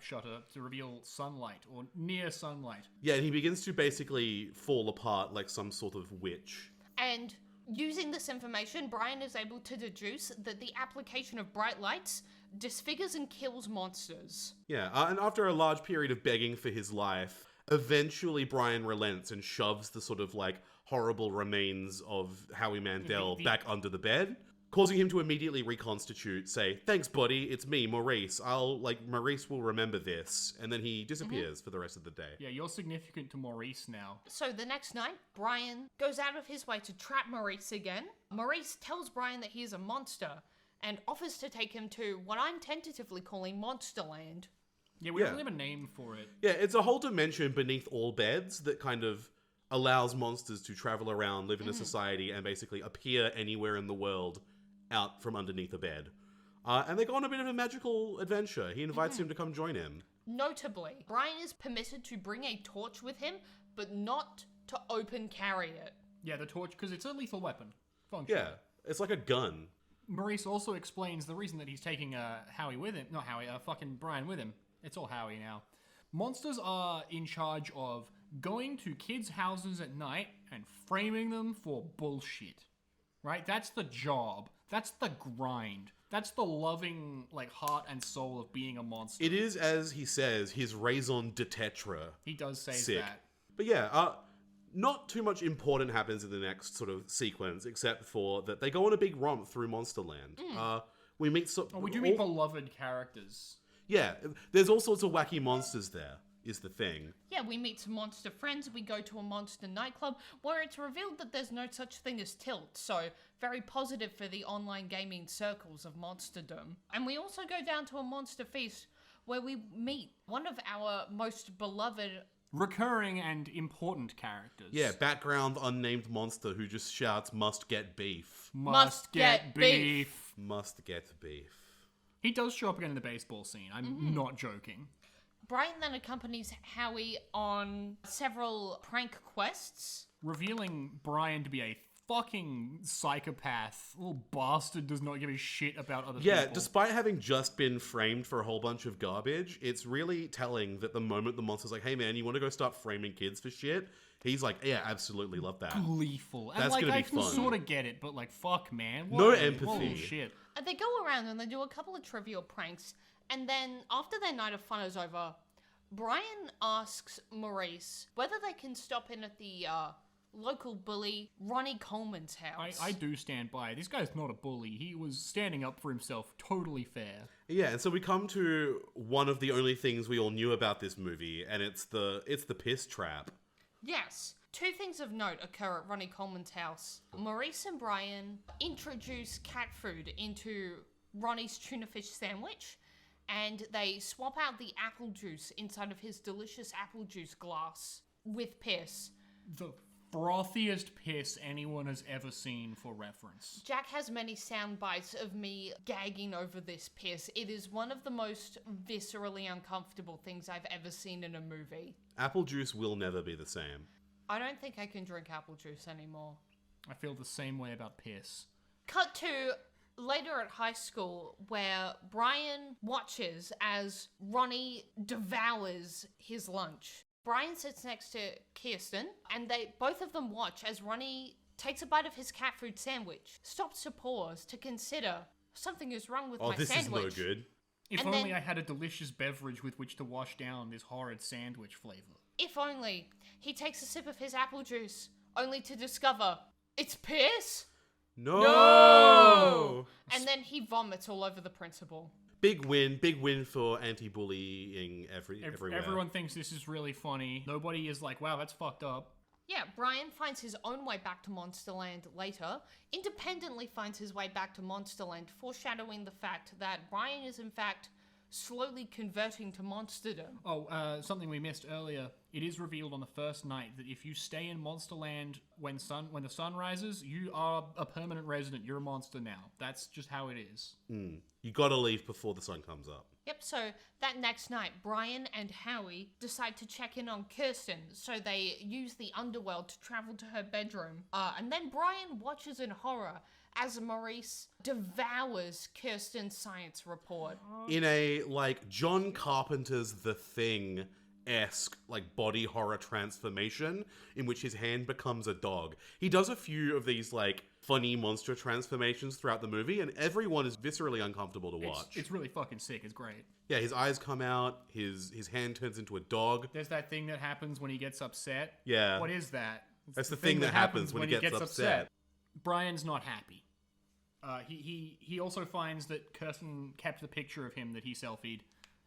[SPEAKER 2] shutter to reveal sunlight, or near sunlight.
[SPEAKER 3] Yeah, and he begins to basically fall apart like some sort of witch.
[SPEAKER 1] And using this information, Brian is able to deduce that the application of bright lights disfigures and kills monsters.
[SPEAKER 3] Yeah, and after a large period of begging for his life, eventually Brian relents and shoves the sort of like horrible remains of Howie Mandel back under the bed, causing him to immediately reconstitute, say, "Thanks, buddy, it's me, Maurice. Maurice will remember this." And then he disappears for the rest of the day.
[SPEAKER 2] Yeah, you're significant to Maurice now.
[SPEAKER 1] So the next night, Brian goes out of his way to trap Maurice again. Maurice tells Brian that he is a monster and offers to take him to what I'm tentatively calling Monsterland.
[SPEAKER 2] Yeah, we don't really have a name for it.
[SPEAKER 3] Yeah, it's a whole dimension beneath all beds that kind of allows monsters to travel around, live in a society, and basically appear anywhere in the world out from underneath a bed. And they go on a bit of a magical adventure. He invites him to come join him.
[SPEAKER 1] Notably, Brian is permitted to bring a torch with him, but not to open carry it.
[SPEAKER 2] Yeah, the torch, because it's a lethal weapon. Function.
[SPEAKER 3] Yeah, it's like a gun.
[SPEAKER 2] Maurice also explains the reason that he's taking Howie with him. Not Howie, fucking Brian with him. It's all Howie now. Monsters are in charge of going to kids' houses at night and framing them for bullshit. Right? That's the job. That's the grind. That's the loving, like, heart and soul of being a monster.
[SPEAKER 3] It is, as he says, his raison d'etre.
[SPEAKER 2] He does say
[SPEAKER 3] Sick.
[SPEAKER 2] that.
[SPEAKER 3] But yeah, not too much important happens in the next sort of sequence, except for that they go on a big romp through Monsterland. We meet...
[SPEAKER 2] we do meet beloved characters.
[SPEAKER 3] Yeah, there's all sorts of wacky monsters there, is the thing.
[SPEAKER 1] Yeah, we meet some monster friends, we go to a monster nightclub, where it's revealed that there's no such thing as Tilt, so very positive for the online gaming circles of monsterdom. And we also go down to a monster feast, where we meet one of our most beloved...
[SPEAKER 2] recurring and important characters.
[SPEAKER 3] Yeah, background unnamed monster who just shouts, "Must get beef."
[SPEAKER 2] Must get beef.
[SPEAKER 3] Must get beef.
[SPEAKER 2] He does show up again in the baseball scene. I'm not joking.
[SPEAKER 1] Brian then accompanies Howie on several prank quests.
[SPEAKER 2] Revealing Brian to be a fucking psychopath. Little bastard does not give a shit about other people.
[SPEAKER 3] Yeah, despite having just been framed for a whole bunch of garbage, it's really telling that the moment the monster's like, "Hey man, you want to go start framing kids for shit?" He's like, "Yeah, absolutely, love that."
[SPEAKER 2] Gleeful. And
[SPEAKER 3] That's
[SPEAKER 2] like,
[SPEAKER 3] gonna be
[SPEAKER 2] I can
[SPEAKER 3] fun.
[SPEAKER 2] sort of get it, but like, fuck, man.
[SPEAKER 3] No
[SPEAKER 2] Whoa,
[SPEAKER 3] empathy.
[SPEAKER 2] Holy shit.
[SPEAKER 1] And they go around and they do a couple of trivial pranks. And then, after their night of fun is over, Brian asks Maurice whether they can stop in at the local bully Ronnie Coleman's house.
[SPEAKER 2] I do stand by. This guy's not a bully. He was standing up for himself. Totally fair.
[SPEAKER 3] Yeah, and so we come to one of the only things we all knew about this movie, and it's the piss trap.
[SPEAKER 1] Yes. Two things of note occur at Ronnie Coleman's house. Maurice and Brian introduce cat food into Ronnie's tuna fish sandwich, and they swap out the apple juice inside of his delicious apple juice glass with piss.
[SPEAKER 2] The frothiest piss anyone has ever seen, for reference.
[SPEAKER 1] Jack has many sound bites of me gagging over this piss. It is one of the most viscerally uncomfortable things I've ever seen in a movie.
[SPEAKER 3] Apple juice will never be the same.
[SPEAKER 1] I don't think I can drink apple juice anymore.
[SPEAKER 2] I feel the same way about piss.
[SPEAKER 1] Cut to later at high school, where Brian watches as Ronnie devours his lunch. Brian sits next to Kirsten, and both of them watch as Ronnie takes a bite of his cat food sandwich, stops to pause to consider, something is wrong with my
[SPEAKER 3] This
[SPEAKER 1] sandwich.
[SPEAKER 3] is no good.
[SPEAKER 2] If
[SPEAKER 1] And
[SPEAKER 2] only
[SPEAKER 1] then-
[SPEAKER 2] I had a delicious beverage with which to wash down this horrid sandwich flavor.
[SPEAKER 1] If only. He takes a sip of his apple juice, only to discover it's piss.
[SPEAKER 3] No!
[SPEAKER 1] And then he vomits all over the principal.
[SPEAKER 3] Big win for anti-bullying everywhere.
[SPEAKER 2] Everyone thinks this is really funny. Nobody is like, wow, that's fucked up.
[SPEAKER 1] Yeah, Brian finds his own way back to Monsterland later, independently finds his way back to Monsterland, foreshadowing the fact that Brian is in fact slowly converting to monsterdom.
[SPEAKER 2] Oh, something we missed earlier. It is revealed on the first night that if you stay in Monsterland when the sun rises, you are a permanent resident. You're a monster now. That's just how it is.
[SPEAKER 3] You gotta leave before the sun comes up.
[SPEAKER 1] Yep, so that next night, Brian and Howie decide to check in on Kirsten, so they use the underworld to travel to her bedroom. And then Brian watches in horror as Maurice devours Kirsten's science report.
[SPEAKER 3] In a, like, John Carpenter's The Thing-esque, like, body horror transformation in which his hand becomes a dog. He does a few of these, like, funny monster transformations throughout the movie, and everyone is viscerally uncomfortable to watch.
[SPEAKER 2] It's really fucking sick. It's great.
[SPEAKER 3] Yeah, his eyes come out, his hand turns into a dog.
[SPEAKER 2] There's that thing that happens when he gets upset.
[SPEAKER 3] Yeah.
[SPEAKER 2] What is that? It's
[SPEAKER 3] That's the thing that happens when he gets upset.
[SPEAKER 2] Brian's not happy. He also finds that Kirsten kept the picture of him that he selfied,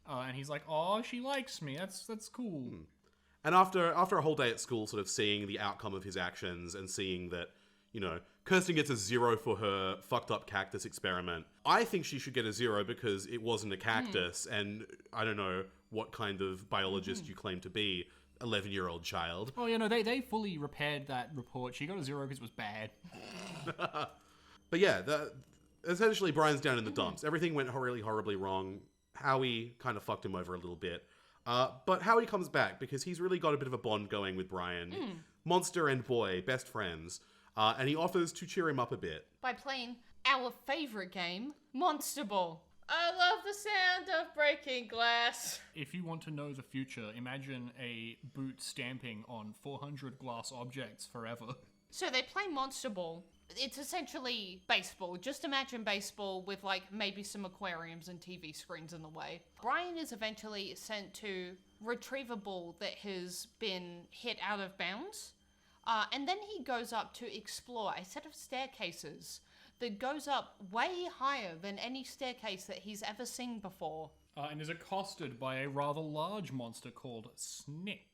[SPEAKER 2] and he's like, "Oh, she likes me. That's cool."
[SPEAKER 3] And after a whole day at school, sort of seeing the outcome of his actions and seeing that, you know, Kirsten gets a 0 for her fucked up cactus experiment. I think she should get a 0 because it wasn't a cactus, and I don't know what kind of biologist you claim to be, 11-year-old child.
[SPEAKER 2] Oh, they fully repaired that report. She got a 0 because it was bad.
[SPEAKER 3] But yeah, essentially Brian's down in the dumps. Everything went really horribly wrong. Howie kind of fucked him over a little bit. But Howie comes back because he's really got a bit of a bond going with Brian. Monster and boy, best friends. And he offers to cheer him up a bit.
[SPEAKER 1] By playing our favourite game, Monster Ball. I love the sound of breaking glass.
[SPEAKER 2] If you want to know the future, imagine a boot stamping on 400 glass objects forever.
[SPEAKER 1] So they play Monster Ball. It's essentially baseball. Just imagine baseball with, like, maybe some aquariums and TV screens in the way. Brian is eventually sent to retrieve a ball that has been hit out of bounds. And then he goes up to explore a set of staircases that goes up way higher than any staircase that he's ever seen before.
[SPEAKER 2] And is accosted by a rather large monster called Snick.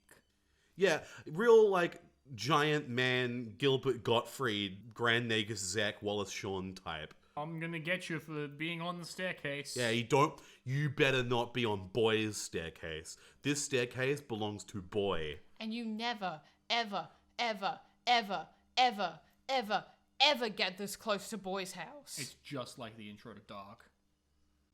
[SPEAKER 3] Yeah, real, like, giant man, Gilbert Gottfried, Grand Nagus Zach, Wallace Shawn type.
[SPEAKER 2] I'm gonna get you for being on the staircase.
[SPEAKER 3] Yeah, you better not be on boy's staircase. This staircase belongs to boy.
[SPEAKER 1] And you never, ever, ever, ever, ever, ever, ever get this close to boy's house.
[SPEAKER 2] It's just like the intro to Dark.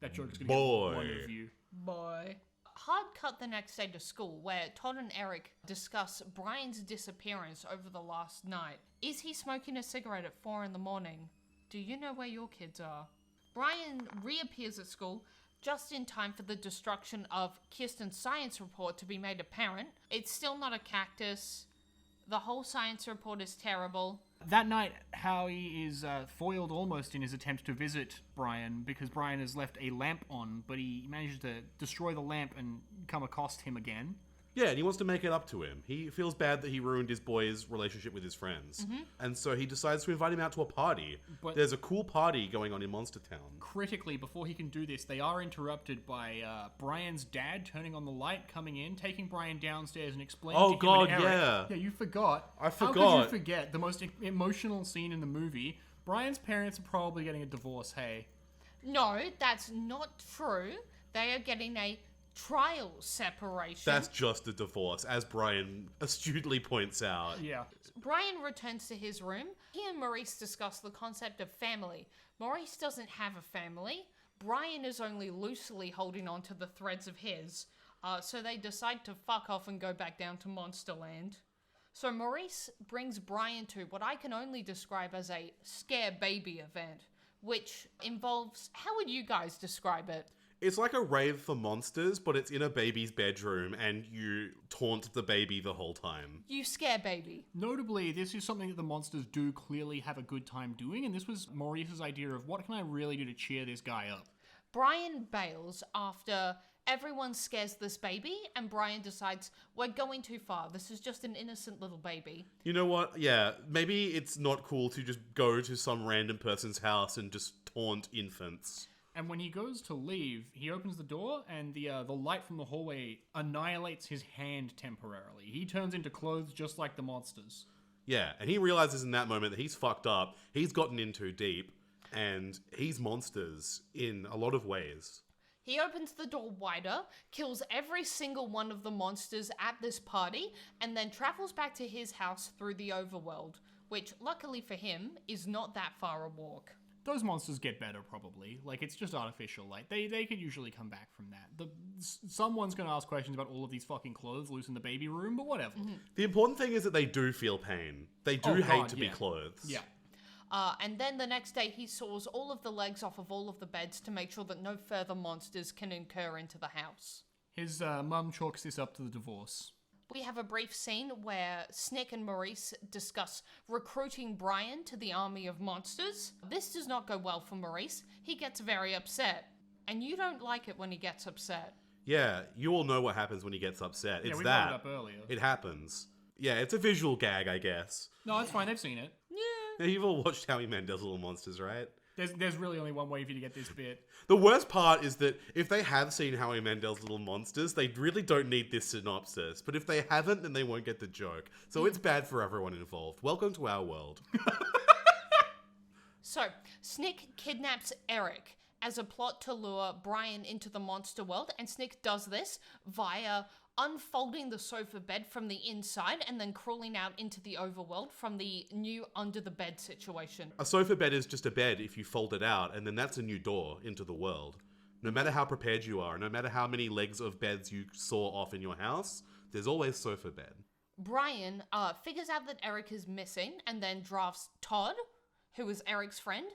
[SPEAKER 2] That joke's gonna
[SPEAKER 3] Boy.
[SPEAKER 2] get one of you.
[SPEAKER 1] Boy. Hard cut the next day to school, where Todd and Eric discuss Brian's disappearance over the last night. Is he smoking a cigarette at 4 a.m? Do you know where your kids are? Brian reappears at school just in time for the destruction of Kirsten's science report to be made apparent. It's still not a cactus. The whole science report is terrible.
[SPEAKER 2] That night, Howie is foiled almost in his attempt to visit Brian because Brian has left a lamp on, but he manages to destroy the lamp and come accost him again.
[SPEAKER 3] Yeah, and he wants to make it up to him. He feels bad that he ruined his boy's relationship with his friends. And so he decides to invite him out to a party.
[SPEAKER 2] But
[SPEAKER 3] there's a cool party going on in Monster Town.
[SPEAKER 2] Critically, before he can do this, they are interrupted by Brian's dad turning on the light, coming in, taking Brian downstairs and explaining to him and Eric. Yeah, you forgot.
[SPEAKER 3] I forgot.
[SPEAKER 2] How could you forget the most emotional scene in the movie? Brian's parents are probably getting a divorce, hey.
[SPEAKER 1] No, that's not true. They are getting a trial separation.
[SPEAKER 3] That's just a divorce, as Brian astutely points out.
[SPEAKER 2] Yeah.
[SPEAKER 1] Brian returns to his room. He and Maurice discuss the concept of family. Maurice doesn't have a family. Brian is only loosely holding on to the threads of his. So they decide to fuck off and go back down to Monsterland. So Maurice brings Brian to what I can only describe as a scare baby event, which involves, how would you guys describe it?
[SPEAKER 3] It's like a rave for monsters, but it's in a baby's bedroom, and you taunt the baby the whole time.
[SPEAKER 1] You scare baby.
[SPEAKER 2] Notably, this is something that the monsters do clearly have a good time doing, and this was Maurice's idea of what can I really do to cheer this guy up.
[SPEAKER 1] Brian bails after everyone scares this baby, and Brian decides, we're going too far. This is just an innocent little baby.
[SPEAKER 3] You know what? Yeah, maybe it's not cool to just go to some random person's house and just taunt infants.
[SPEAKER 2] And when he goes to leave, he opens the door, and the light from the hallway annihilates his hand temporarily. He turns into clothes just like the monsters.
[SPEAKER 3] Yeah, and he realizes in that moment that he's fucked up, he's gotten in too deep, and he's monsters in a lot of ways.
[SPEAKER 1] He opens the door wider, kills every single one of the monsters at this party, and then travels back to his house through the overworld, which, luckily for him, is not that far a walk.
[SPEAKER 2] Those monsters get better, probably. Like, it's just artificial. Like, they could usually come back from that. Someone's going to ask questions about all of these fucking clothes loose in the baby room, but whatever.
[SPEAKER 3] The important thing is that they do feel pain. They do hate to be clothes.
[SPEAKER 2] Yeah.
[SPEAKER 1] And then the next day, he saws all of the legs off of all of the beds to make sure that no further monsters can incur into the house.
[SPEAKER 2] His mum chalks this up to the divorce.
[SPEAKER 1] We have a brief scene where Snick and Maurice discuss recruiting Brian to the army of monsters. This does not go well for Maurice. He gets very upset. And you don't like it when he gets upset.
[SPEAKER 3] Yeah, you all know what happens when he gets upset. It's
[SPEAKER 2] we
[SPEAKER 3] that.
[SPEAKER 2] brought it up earlier.
[SPEAKER 3] It happens. Yeah, it's a visual gag, I guess.
[SPEAKER 2] No, it's fine. They've seen it.
[SPEAKER 3] Yeah, you've all watched Howie Mandel's Little Monsters, right?
[SPEAKER 2] There's really only one way for you to get this bit.
[SPEAKER 3] The worst part is that if they have seen Howie Mandel's Little Monsters, they really don't need this synopsis. But if they haven't, then they won't get the joke. So it's bad for everyone involved. Welcome to our world.
[SPEAKER 1] So, Snick kidnaps Eric as a plot to lure Brian into the monster world, and Snick does this via unfolding the sofa bed from the inside and then crawling out into the overworld from the new under the bed situation.
[SPEAKER 3] A sofa bed is just a bed if you fold it out, and then that's a new door into the world. No matter how prepared you are, no matter how many legs of beds you saw off in your house, there's always sofa bed.
[SPEAKER 1] Brian figures out that Eric is missing and then drafts Todd, who is Eric's friend,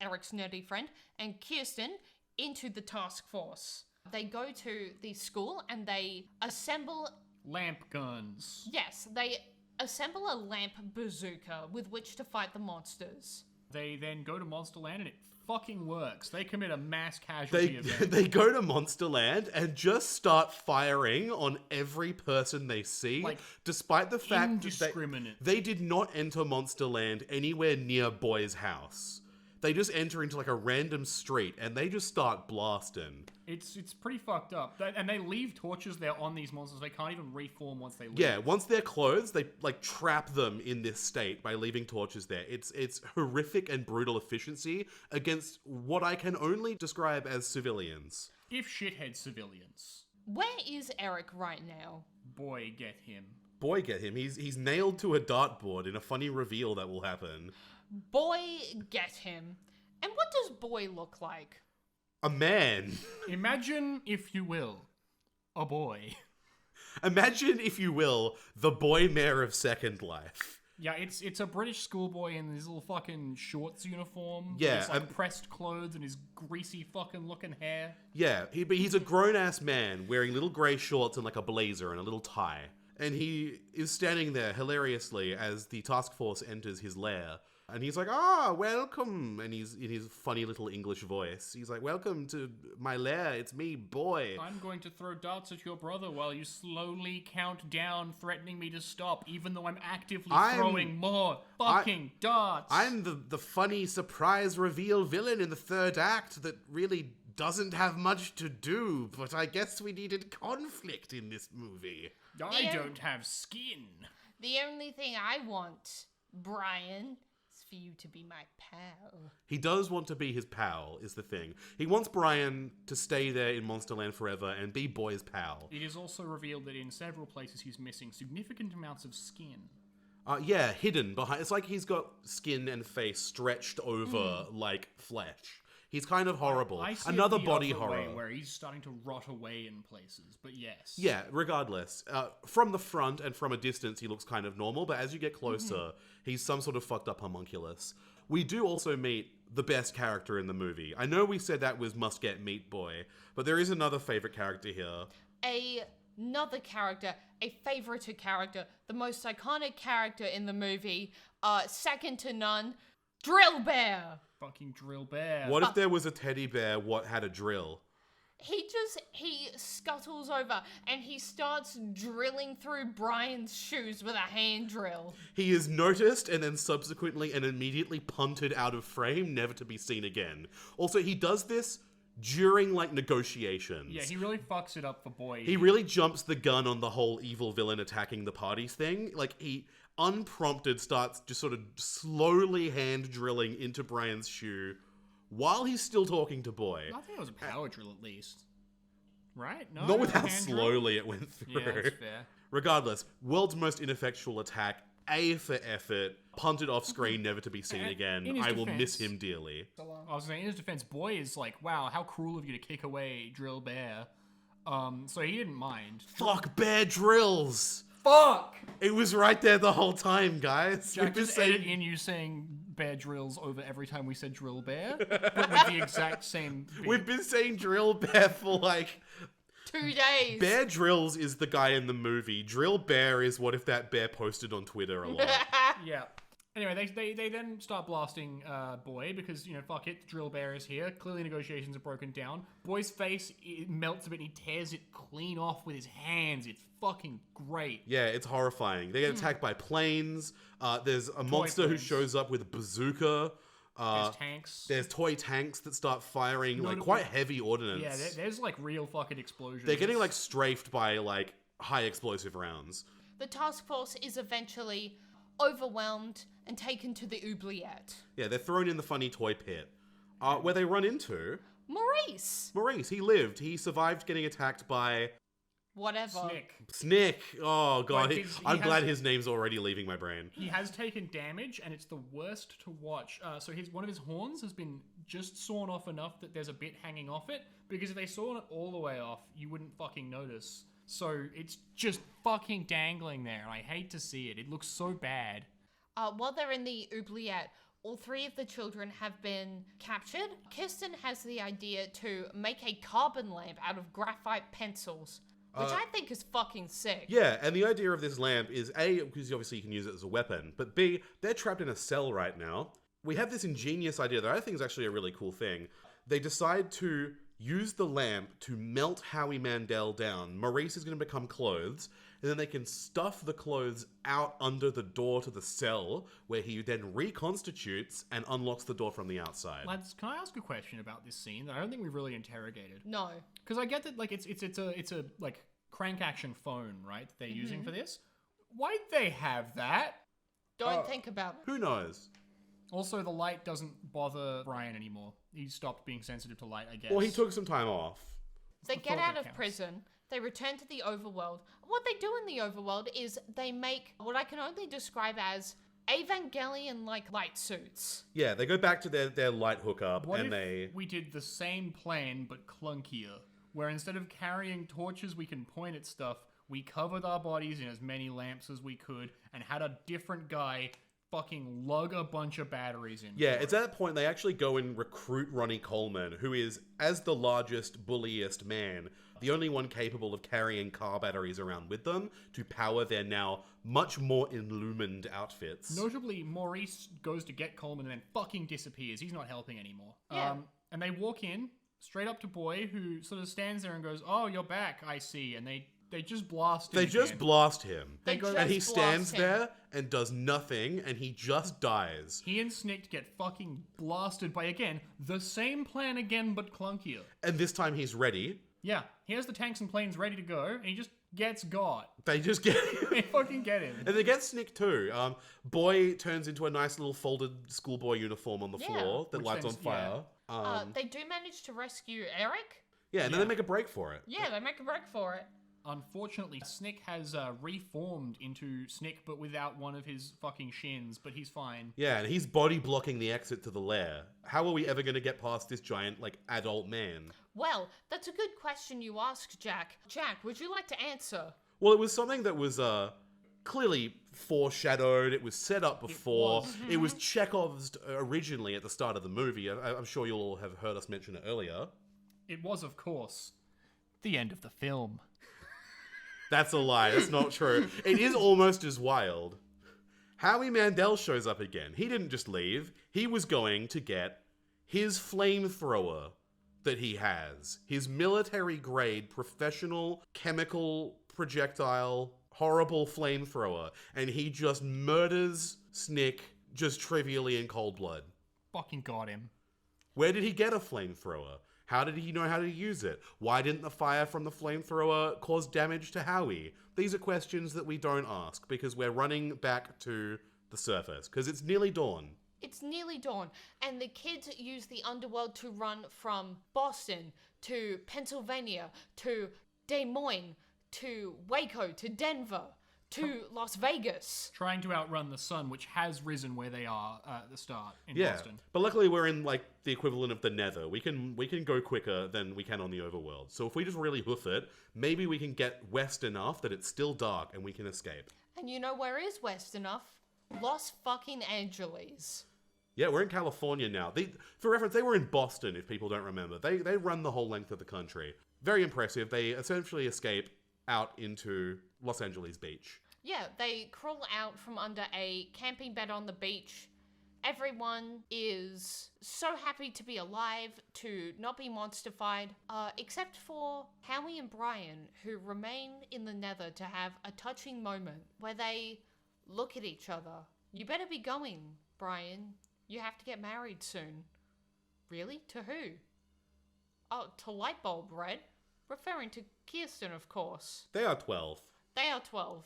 [SPEAKER 1] Eric's nerdy friend, and Kirsten into the task force. They go to the school and they assemble...
[SPEAKER 2] Lamp guns.
[SPEAKER 1] Yes, they assemble a lamp bazooka with which to fight the monsters.
[SPEAKER 2] They then go to Monsterland and it fucking works. They commit a mass casualty event.
[SPEAKER 3] They go to Monsterland and just start firing on every person they see,
[SPEAKER 2] Like,
[SPEAKER 3] despite the fact that
[SPEAKER 2] indiscriminate.
[SPEAKER 3] they did not enter Monsterland anywhere near Boy's house. They just enter into like a random street and they just start blasting.
[SPEAKER 2] It's pretty fucked up. And they leave torches there on these monsters. They can't even reform once they leave.
[SPEAKER 3] Yeah, once they're closed, they like trap them in this state by leaving torches there. It's horrific and brutal efficiency against what I can only describe as civilians.
[SPEAKER 2] If shithead civilians.
[SPEAKER 1] Where is Eric right now?
[SPEAKER 2] Boy, get him.
[SPEAKER 3] Boy, get him. He's nailed to a dartboard in a funny reveal that will happen.
[SPEAKER 1] Boy, get him. And what does Boy look like?
[SPEAKER 3] A man.
[SPEAKER 2] Imagine, if you will, a boy.
[SPEAKER 3] Imagine, if you will, the boy mayor of Second Life.
[SPEAKER 2] Yeah, it's a British schoolboy in his little fucking shorts uniform.
[SPEAKER 3] Yeah,
[SPEAKER 2] His like pressed clothes and his greasy fucking looking hair.
[SPEAKER 3] Yeah, but he's a grown-ass man wearing little grey shorts and like a blazer and a little tie. And he is standing there hilariously as the task force enters his lair. And he's like, welcome. And he's in his funny little English voice. He's like, welcome to my lair. It's me, Boy.
[SPEAKER 2] I'm going to throw darts at your brother while you slowly count down, threatening me to stop, even though I'm actively throwing more fucking darts.
[SPEAKER 3] I'm the funny surprise reveal villain in the third act that really doesn't have much to do, but I guess we needed conflict in this movie.
[SPEAKER 2] I don't have skin.
[SPEAKER 1] The only thing I want, Brian, is for you to be my pal.
[SPEAKER 3] He does want to be his pal, is the thing. He wants Brian to stay there in Monsterland forever and be Boy's pal.
[SPEAKER 2] It is also revealed that in several places he's missing significant amounts of skin.
[SPEAKER 3] Yeah, hidden behind. It's like he's got skin and face stretched over like flesh. He's kind of horrible.
[SPEAKER 2] I see
[SPEAKER 3] Another
[SPEAKER 2] it the
[SPEAKER 3] body
[SPEAKER 2] other way,
[SPEAKER 3] horror.
[SPEAKER 2] where he's starting to rot away in places, but yes.
[SPEAKER 3] Yeah, regardless. From the front and from a distance, he looks kind of normal, but as you get closer, he's some sort of fucked up homunculus. We do also meet the best character in the movie. I know we said that was Must Get Meat Boy, but there is another favorite character here.
[SPEAKER 1] Another character, a favorite character, the most iconic character in the movie, second to none, Drill Bear.
[SPEAKER 2] Fucking Drill Bear.
[SPEAKER 3] What if there was a teddy bear what had a drill?
[SPEAKER 1] He scuttles over and he starts drilling through Brian's shoes with a hand drill.
[SPEAKER 3] He is noticed and then subsequently and immediately punted out of frame, never to be seen again. Also, he does this during, like, negotiations.
[SPEAKER 2] Yeah, he really fucks it up for Boy.
[SPEAKER 3] He really jumps the gun on the whole evil villain attacking the parties thing. Like, he unprompted starts just sort of slowly hand drilling into Brian's shoe while he's still talking to Boy.
[SPEAKER 2] I think it was a power drill at least. Right? No,
[SPEAKER 3] Not with how
[SPEAKER 2] hand drill?
[SPEAKER 3] slowly it went through.
[SPEAKER 2] Yeah, that's fair.
[SPEAKER 3] Regardless, world's most ineffectual attack, A for effort, punted off screen, never to be seen again.
[SPEAKER 2] In his
[SPEAKER 3] I will
[SPEAKER 2] defense-
[SPEAKER 3] miss him dearly.
[SPEAKER 2] I was saying, in his defense, Boy is like, wow, how cruel of you to kick away Drill Bear. So he didn't mind.
[SPEAKER 3] Fuck Bear Drills!
[SPEAKER 2] Fuck!
[SPEAKER 3] It was right there the whole time, guys.
[SPEAKER 2] Jack,
[SPEAKER 3] We've been
[SPEAKER 2] just edit
[SPEAKER 3] saying
[SPEAKER 2] in you saying bear drills over every time we said drill bear, but with the exact same beat.
[SPEAKER 3] We've been saying drill bear for like
[SPEAKER 1] 2 days.
[SPEAKER 3] Bear Grylls is the guy in the movie. Drill Bear is what if that bear posted on Twitter a lot.
[SPEAKER 2] Yeah. Anyway, they then start blasting Boy because, you know, fuck it, Drill Bear is here. Clearly negotiations are broken down. Boy's face, it melts a bit and he tears it clean off with his hands. It's fucking great.
[SPEAKER 3] Yeah, it's horrifying. They get attacked by planes. There's a monster who
[SPEAKER 2] planes.
[SPEAKER 3] shows up with a bazooka.
[SPEAKER 2] There's tanks.
[SPEAKER 3] There's toy tanks that start firing like
[SPEAKER 2] Notable-
[SPEAKER 3] quite heavy ordnance.
[SPEAKER 2] Yeah, there's like real fucking explosions.
[SPEAKER 3] They're getting like strafed by like high explosive rounds.
[SPEAKER 1] The task force is eventually overwhelmed and taken to the oubliette.
[SPEAKER 3] Yeah, they're thrown in the funny toy pit. Where they run into
[SPEAKER 1] Maurice!
[SPEAKER 3] He lived. He survived getting attacked by
[SPEAKER 1] Whatever.
[SPEAKER 3] Snick. Oh god,
[SPEAKER 2] Like, he
[SPEAKER 3] I'm
[SPEAKER 2] has-
[SPEAKER 3] glad his name's already leaving my brain.
[SPEAKER 2] He has taken damage, and it's the worst to watch. So one of his horns has been just sawn off enough that there's a bit hanging off it, because if they saw it all the way off, you wouldn't fucking notice. So it's just fucking dangling there, and I hate to see it. It looks so bad.
[SPEAKER 1] While they're in the oubliette, all 3 of the children have been captured. Kirsten has the idea to make a carbon lamp out of graphite pencils, which I think is fucking sick.
[SPEAKER 3] Yeah, and the idea of this lamp is A, because obviously you can use it as a weapon, but B, they're trapped in a cell right now. We have this ingenious idea that I think is actually a really cool thing. They decide to use the lamp to melt Howie Mandel down. Maurice is going to become clothes, and then they can stuff the clothes out under the door to the cell, where he then reconstitutes and unlocks the door from the outside.
[SPEAKER 2] Lads, can I ask a question about this scene that I don't think we've really interrogated?
[SPEAKER 1] No.
[SPEAKER 2] Because I get that, like, it's a like crank action phone, right? That they're using for this. Why'd they have that?
[SPEAKER 1] Don't think about it.
[SPEAKER 3] Who knows?
[SPEAKER 2] Also, the light doesn't bother Brian anymore. He stopped being sensitive to light, I guess.
[SPEAKER 3] Well, he took some time off.
[SPEAKER 1] They
[SPEAKER 2] the
[SPEAKER 1] get
[SPEAKER 2] thought
[SPEAKER 1] out
[SPEAKER 2] that
[SPEAKER 1] of
[SPEAKER 2] counts.
[SPEAKER 1] prison. They return to the overworld. What they do in the overworld is they make what I can only describe as Evangelion-like light suits.
[SPEAKER 3] Yeah, they go back to their light hookup,
[SPEAKER 2] What
[SPEAKER 3] and
[SPEAKER 2] if
[SPEAKER 3] they...
[SPEAKER 2] we did the same plan but clunkier, where instead of carrying torches we can point at stuff, we covered our bodies in as many lamps as we could and had a different guy fucking lug a bunch of batteries in.
[SPEAKER 3] Yeah,
[SPEAKER 2] for
[SPEAKER 3] it's
[SPEAKER 2] it.
[SPEAKER 3] at that point they actually go and recruit Ronnie Coleman, who is, as the largest, bulliest man, the only one capable of carrying car batteries around with them to power their now much more illumined outfits.
[SPEAKER 2] Notably, Maurice goes to get Coleman and then fucking disappears. He's not helping anymore.
[SPEAKER 1] Yeah.
[SPEAKER 2] And they walk in straight up to Boy, who sort of stands there and goes, "Oh, you're back, I see." And they just blast him.
[SPEAKER 3] They just
[SPEAKER 2] again.
[SPEAKER 3] blast him.
[SPEAKER 1] They
[SPEAKER 2] go-
[SPEAKER 1] just
[SPEAKER 3] And he
[SPEAKER 1] blast
[SPEAKER 3] stands
[SPEAKER 1] him.
[SPEAKER 3] there and does nothing, and he just dies.
[SPEAKER 2] He and Snick get fucking blasted by, again, the same plan again, but clunkier.
[SPEAKER 3] And this time he's ready.
[SPEAKER 2] Yeah, he has the tanks and planes ready to go, and he just gets got.
[SPEAKER 3] They just get...
[SPEAKER 2] They fucking get him.
[SPEAKER 3] And they get Snick too. Boy turns into a nice little folded schoolboy uniform on the
[SPEAKER 1] Yeah.
[SPEAKER 3] floor that
[SPEAKER 2] Which
[SPEAKER 3] lights on
[SPEAKER 2] then-
[SPEAKER 3] fire.
[SPEAKER 1] They do manage to rescue Eric.
[SPEAKER 3] Yeah, and then
[SPEAKER 2] yeah.
[SPEAKER 3] they make a break for it.
[SPEAKER 1] Yeah, they make a break for it.
[SPEAKER 2] Unfortunately, Snick has reformed into Snick, but without one of his fucking shins, but he's fine.
[SPEAKER 3] Yeah, and he's body blocking the exit to the lair. How are we ever going to get past this giant, like, adult man?
[SPEAKER 1] Well, that's a good question you ask, Jack. Jack, would you like to answer?
[SPEAKER 3] Well, it was something that was clearly foreshadowed. It was set up before. It was Chekhov's originally at the start of the movie. I'm sure you'll all have heard us mention it earlier.
[SPEAKER 2] It was, of course, the end of the film.
[SPEAKER 3] That's a lie. That's not true. It is almost as wild. Howie Mandel shows up again. He didn't just leave. He was going to get his flamethrower that he has. His military-grade, professional, chemical, projectile, horrible flamethrower. And he just murders Snick just trivially in cold blood.
[SPEAKER 2] Fucking got him.
[SPEAKER 3] Where did he get a flamethrower? How did he know how to use it? Why didn't the fire from the flamethrower cause damage to Howie? These are questions that we don't ask because we're running back to the surface because it's nearly dawn.
[SPEAKER 1] It's nearly dawn, and the kids use the underworld to run from Boston to Pennsylvania to Des Moines to Waco to Denver to Las Vegas.
[SPEAKER 2] Trying to outrun the sun, which has risen where they are at the start in
[SPEAKER 3] Yeah,
[SPEAKER 2] Boston.
[SPEAKER 3] but luckily we're in like the equivalent of the Nether. We can go quicker than we can on the overworld. So if we just really hoof it, maybe we can get west enough that it's still dark and we can escape.
[SPEAKER 1] And you know where is west enough? Los fucking Angeles.
[SPEAKER 3] Yeah, we're in California now. For reference, they were in Boston, if people don't remember. They run the whole length of the country. Very impressive. They essentially escape out into Los Angeles Beach.
[SPEAKER 1] Yeah, they crawl out from under a camping bed on the beach. Everyone is so happy to be alive, to not be monsterfied, except for Howie and Brian, who remain in the nether to have a touching moment where they look at each other. You better be going, Brian. You have to get married soon. Really? To who? Oh, to Lightbulb Red? Referring to Kirsten, of course.
[SPEAKER 3] They are 12.
[SPEAKER 1] They are 12.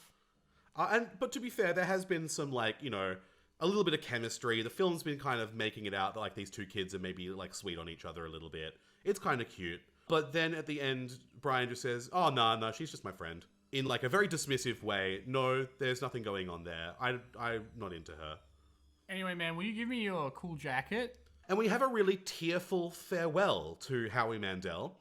[SPEAKER 3] But to be fair, there has been some, like, you know, a little bit of chemistry. The film's been kind of making it out that, like, these two kids are maybe, like, sweet on each other a little bit. It's kind of cute. But then at the end, Brian just says, oh, no, she's just my friend. In, like, a very dismissive way. No, there's nothing going on there. I'm not into her.
[SPEAKER 2] Anyway, man, will you give me your cool jacket?
[SPEAKER 3] And we have a really tearful farewell to Howie Mandel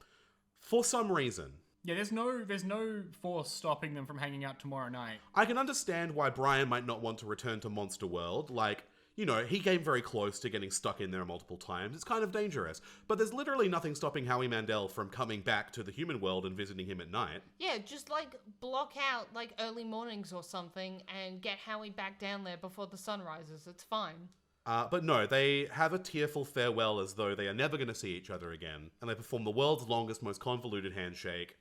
[SPEAKER 3] for some reason.
[SPEAKER 2] Yeah, there's no force stopping them from hanging out tomorrow night.
[SPEAKER 3] I can understand why Brian might not want to return to Monster World. Like, you know, he came very close to getting stuck in there multiple times. It's kind of dangerous. But there's literally nothing stopping Howie Mandel from coming back to the human world and visiting him at night.
[SPEAKER 1] Yeah, just, like, block out, like, early mornings or something and get Howie back down there before the sun rises. It's fine.
[SPEAKER 3] But no, they have a tearful farewell as though they are never going to see each other again. And they perform the world's longest, most convoluted handshake.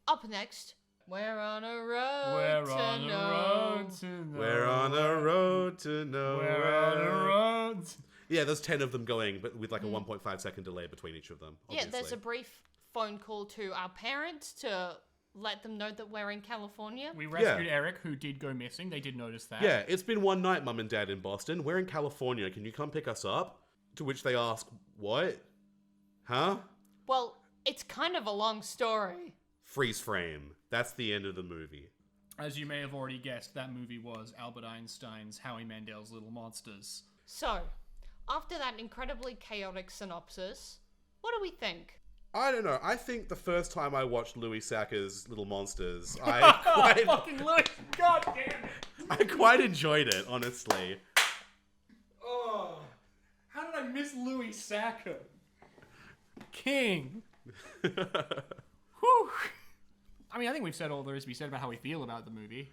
[SPEAKER 1] Up next, we're on a road
[SPEAKER 2] We're
[SPEAKER 1] to
[SPEAKER 2] on a
[SPEAKER 1] know.
[SPEAKER 2] road to know.
[SPEAKER 3] We're on a road to nowhere.
[SPEAKER 2] We're on a road.
[SPEAKER 3] Yeah, there's 10 of them going, but with like a 1.5 second delay between each of them. Obviously.
[SPEAKER 1] Yeah, there's a brief phone call to our parents to let them know that we're in California.
[SPEAKER 2] We rescued Eric, who did go missing. They did notice that.
[SPEAKER 3] Yeah, it's been one night, Mum and Dad in Boston. We're in California. Can you come pick us up? To which they ask, what? Huh?
[SPEAKER 1] Well, it's kind of a long story.
[SPEAKER 3] Freeze frame. That's the end of the movie.
[SPEAKER 2] As you may have already guessed, that movie was Albert Einstein's Howie Mandel's Little Monsters.
[SPEAKER 1] So, after that incredibly chaotic synopsis, what do we think?
[SPEAKER 3] I don't know. I think the first time I watched Louis Sacker's Little Monsters, I
[SPEAKER 2] Fucking Louis! God damn it!
[SPEAKER 3] I quite enjoyed it, honestly.
[SPEAKER 2] Oh, how did I miss Louis Sacker? King. Whew. I mean, I think we've said all there is to be said about how we feel about the movie.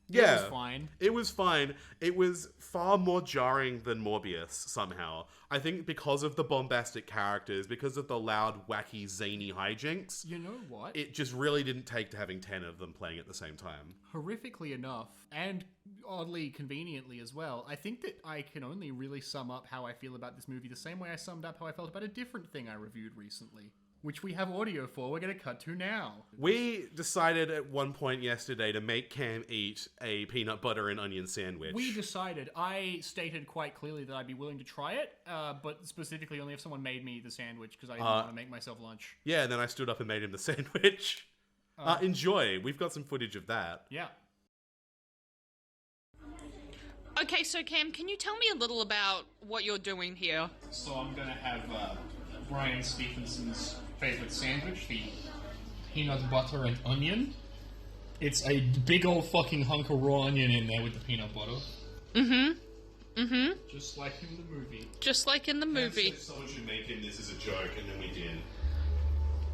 [SPEAKER 3] Yeah.
[SPEAKER 2] It was fine.
[SPEAKER 3] It was fine. It was far more jarring than Morbius, somehow. I think because of the bombastic characters, because of the loud, wacky, zany hijinks,
[SPEAKER 2] You know what?
[SPEAKER 3] it just really didn't take to having 10 of them playing at the same time.
[SPEAKER 2] Horrifically enough, and oddly conveniently as well, I think that I can only really sum up how I feel about this movie the same way I summed up how I felt about a different thing I reviewed recently, which we have audio for. We're going to cut to now.
[SPEAKER 3] We decided at one point yesterday to make Cam eat a peanut butter and onion sandwich.
[SPEAKER 2] We decided. I stated quite clearly that I'd be willing to try it, but specifically only if someone made me the sandwich, because I didn't want to make myself lunch.
[SPEAKER 3] Yeah, and then I stood up and made him the sandwich. Enjoy. We've got some footage of that.
[SPEAKER 2] Yeah.
[SPEAKER 5] Okay, so Cam, can you tell me a little about what you're doing here?
[SPEAKER 2] So I'm going to have Brian Stephenson's favorite sandwich, the peanut butter and onion. It's a big old fucking hunk of raw onion in there with the peanut butter. Just like in the movie.
[SPEAKER 5] Just like in the movie.
[SPEAKER 3] Someone should make him this as a joke, and then we did.